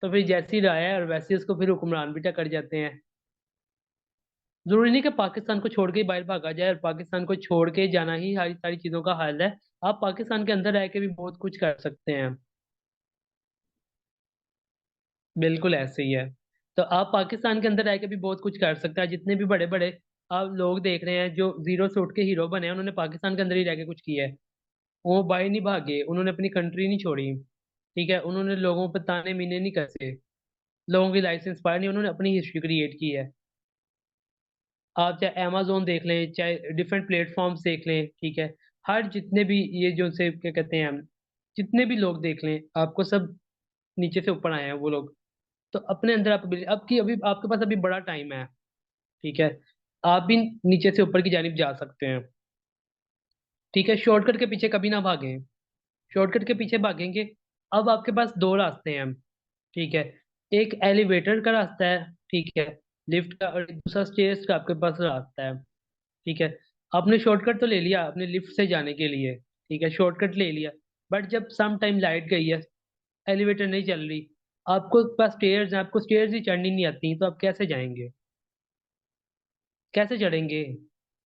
तो फिर जैसी राया है और वैसे उसको फिर हुक्मरान भी टक्कर जाते हैं। जरूरी नहीं कि पाकिस्तान को छोड़ के ही बाहर भागा जाए और पाकिस्तान को छोड़ के जाना ही सारी सारी चीजों का हल है। आप पाकिस्तान के अंदर रह के भी बहुत कुछ कर सकते हैं। बिल्कुल ऐसे ही है। तो आप पाकिस्तान के अंदर रह के भी बहुत कुछ कर सकते हैं। जितने भी बड़े बड़े आप लोग देख रहे हैं जो जीरो से उठ के हीरो बने हैं, उन्होंने पाकिस्तान के अंदर ही रह के कुछ किया है। वो बाहर नहीं भागे, उन्होंने अपनी कंट्री नहीं छोड़ी, ठीक है। उन्होंने लोगों पर ताने मीने नहीं कसे, लोगों की लाइफ से इंस्पायर नहीं, उन्होंने अपनी हिस्ट्री क्रिएट की है। आप चाहे अमेजोन देख लें, चाहे डिफरेंट प्लेटफॉर्म्स देख लें, ठीक है। हर जितने भी ये जो से क्या कहते हैं हम, जितने भी लोग देख लें, आपको सब नीचे से ऊपर आए हैं वो लोग। तो अपने अंदर आप आपकी अभी आपके पास अभी बड़ा टाइम है, ठीक है। आप भी नीचे से ऊपर की जानिब जा सकते हैं, ठीक है। शॉर्टकट के पीछे कभी ना भागें। शॉर्टकट के पीछे भागेंगे, अब आपके पास दो रास्ते हैं, ठीक है। एक एलिवेटर का रास्ता है, ठीक है, लिफ्ट का, और दूसरा स्टेयर्स का आपके पास रास्ता है, ठीक है। आपने शॉर्टकट तो ले लिया आपने लिफ्ट से जाने के लिए, ठीक है, शॉर्टकट ले लिया। बट जब सम टाइम लाइट गई है, एलिवेटर नहीं चल रही, आपको पास स्टेयर्स हैं, आपको स्टेयर्स ही चढ़नी नहीं आती, तो आप कैसे जाएंगे, कैसे चढ़ेंगे।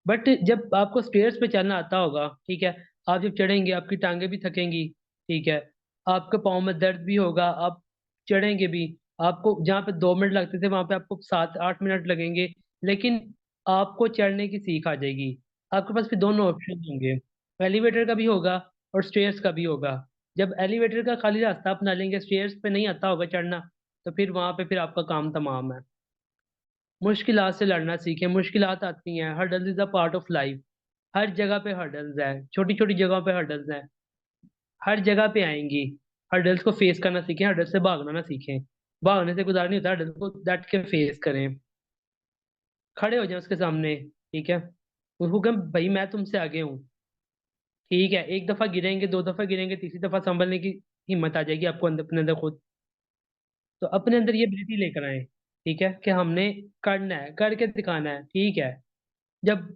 बट जब आपको स्टेयर्स पे चलना आता होगा, ठीक है, आप जब चढ़ेंगे आपकी टांगे भी थकेंगी, ठीक है, आपके पाँव में दर्द भी होगा, आप चढ़ेंगे भी। आपको जहाँ पे 2 मिनट लगते थे वहां पे आपको 7-8 मिनट लगेंगे। लेकिन आपको चढ़ने की सीख आ जाएगी। आपके पास फिर दोनों ऑप्शन होंगे, एलिवेटर का भी होगा और स्टेयर्स का भी होगा। जब एलिवेटर का खाली रास्ता अपना लेंगे, स्टेयर्स पे नहीं आता होगा चढ़ना, तो फिर वहां पे फिर आपका काम तमाम है। मुश्किलात से लड़ना सीखें। मुश्किलात आती हैं, hurdles is a part of life. हर जगह पे हर्डल्स है, छोटी छोटी जगहों पे हर्डल्स है, हर जगह पे आएंगी। हर्डल्स को फेस करना सीखें, हर्डल्स से भागना ना सीखें। भागने से गुजारा नहीं होता, हर्डल्स को डट के फेस करें, खड़े हो जाएं उसके सामने, ठीक है। उसको कहें भाई मैं तुमसे आगे हूँ, ठीक है। एक दफा गिरेंगे, दो दफा गिरेंगे, तीसरी दफा संभलने की हिम्मत आ जाएगी आपको अंदर, अपने अंदर खुद। तो अपने अंदर ये एबिलिटी लेकर आए, ठीक है, कि हमने करना है, करके दिखाना है, ठीक है। जब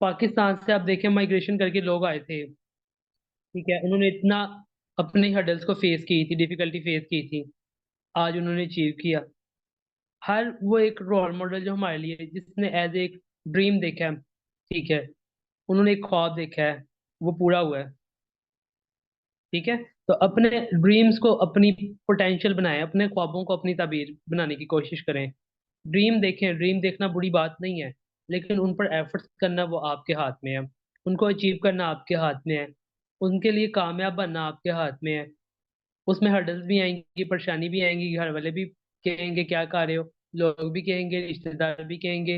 पाकिस्तान से आप देखें माइग्रेशन करके लोग आए थे, ठीक है, उन्होंने इतना अपने हर्डल्स को फेस की थी, डिफिकल्टी फेस की थी, आज उन्होंने अचीव किया। हर वो एक रोल मॉडल जो हमारे लिए, जिसने एज एक ड्रीम देखा है, ठीक है, उन्होंने एक ख्वाब देखा है, वो पूरा हुआ है, ठीक है। तो अपने ड्रीम्स को अपनी पोटेंशियल बनाएं, अपने ख्वाबों को अपनी ताबीर बनाने की कोशिश करें। ड्रीम देखें, ड्रीम देखना बुरी बात नहीं है, लेकिन उन पर एफर्ट्स करना वो आपके हाथ में है। उनको अचीव करना आपके हाथ में है, उनके लिए कामयाब बनना आपके हाथ में है। उसमें हर्डल्स भी आएंगी, परेशानी भी आएंगी, घर वाले भी कहेंगे क्या कर रहे हो, लोग भी कहेंगे, रिश्तेदार भी कहेंगे,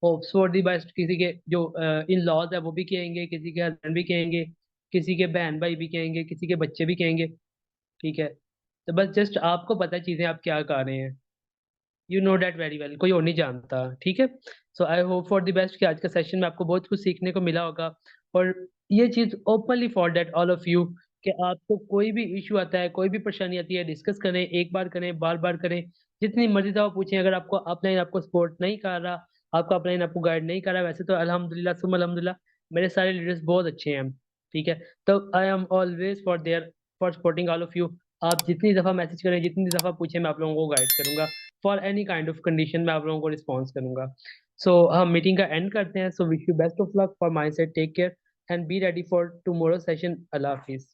होप्स फॉर दी बेस्ट, किसी के जो इन लॉज है वो भी कहेंगे, किसी के हस्बैंड भी कहेंगे, किसी के बहन भाई भी कहेंगे, किसी के बच्चे भी कहेंगे, ठीक है। तो बस जस्ट आपको पता है चीजें आप क्या कर रहे हैं, you know that very well, कोई और नहीं जानता, ठीक है। So I hope for the best कि आज का सेशन में आपको बहुत कुछ सीखने को मिला होगा। और ये चीज openly for that all of you, कि आपको कोई भी इशू आता है, कोई भी परेशानी आती है, डिस्कस करें, एक बार करें, बार बार करें, जितनी मर्जी था वो पूछें। अगर आपको अपलाइन आपको सपोर्ट नहीं कर रहा, आपका अपलाइन आपको गाइड नहीं कर रहा, वैसे तो अल्हम्दुलिल्लाह सुम अल्हम्दुलिल्लाह मेरे सारे लीडर्स बहुत अच्छे हैं, ठीक है। तो I am always for their, for supporting all of you. आप जितनी दफा मैसेज करें, जितनी दफा पूछें, मैं आप लोगों को गाइड करूंगा। For any kind of condition मैं आप लोगों को रिस्पॉन्स करूंगा। सो हम मीटिंग का एंड करते हैं। So wish you best of luck for my side, take care and be ready for tomorrow session. अल्लाह हाफिज।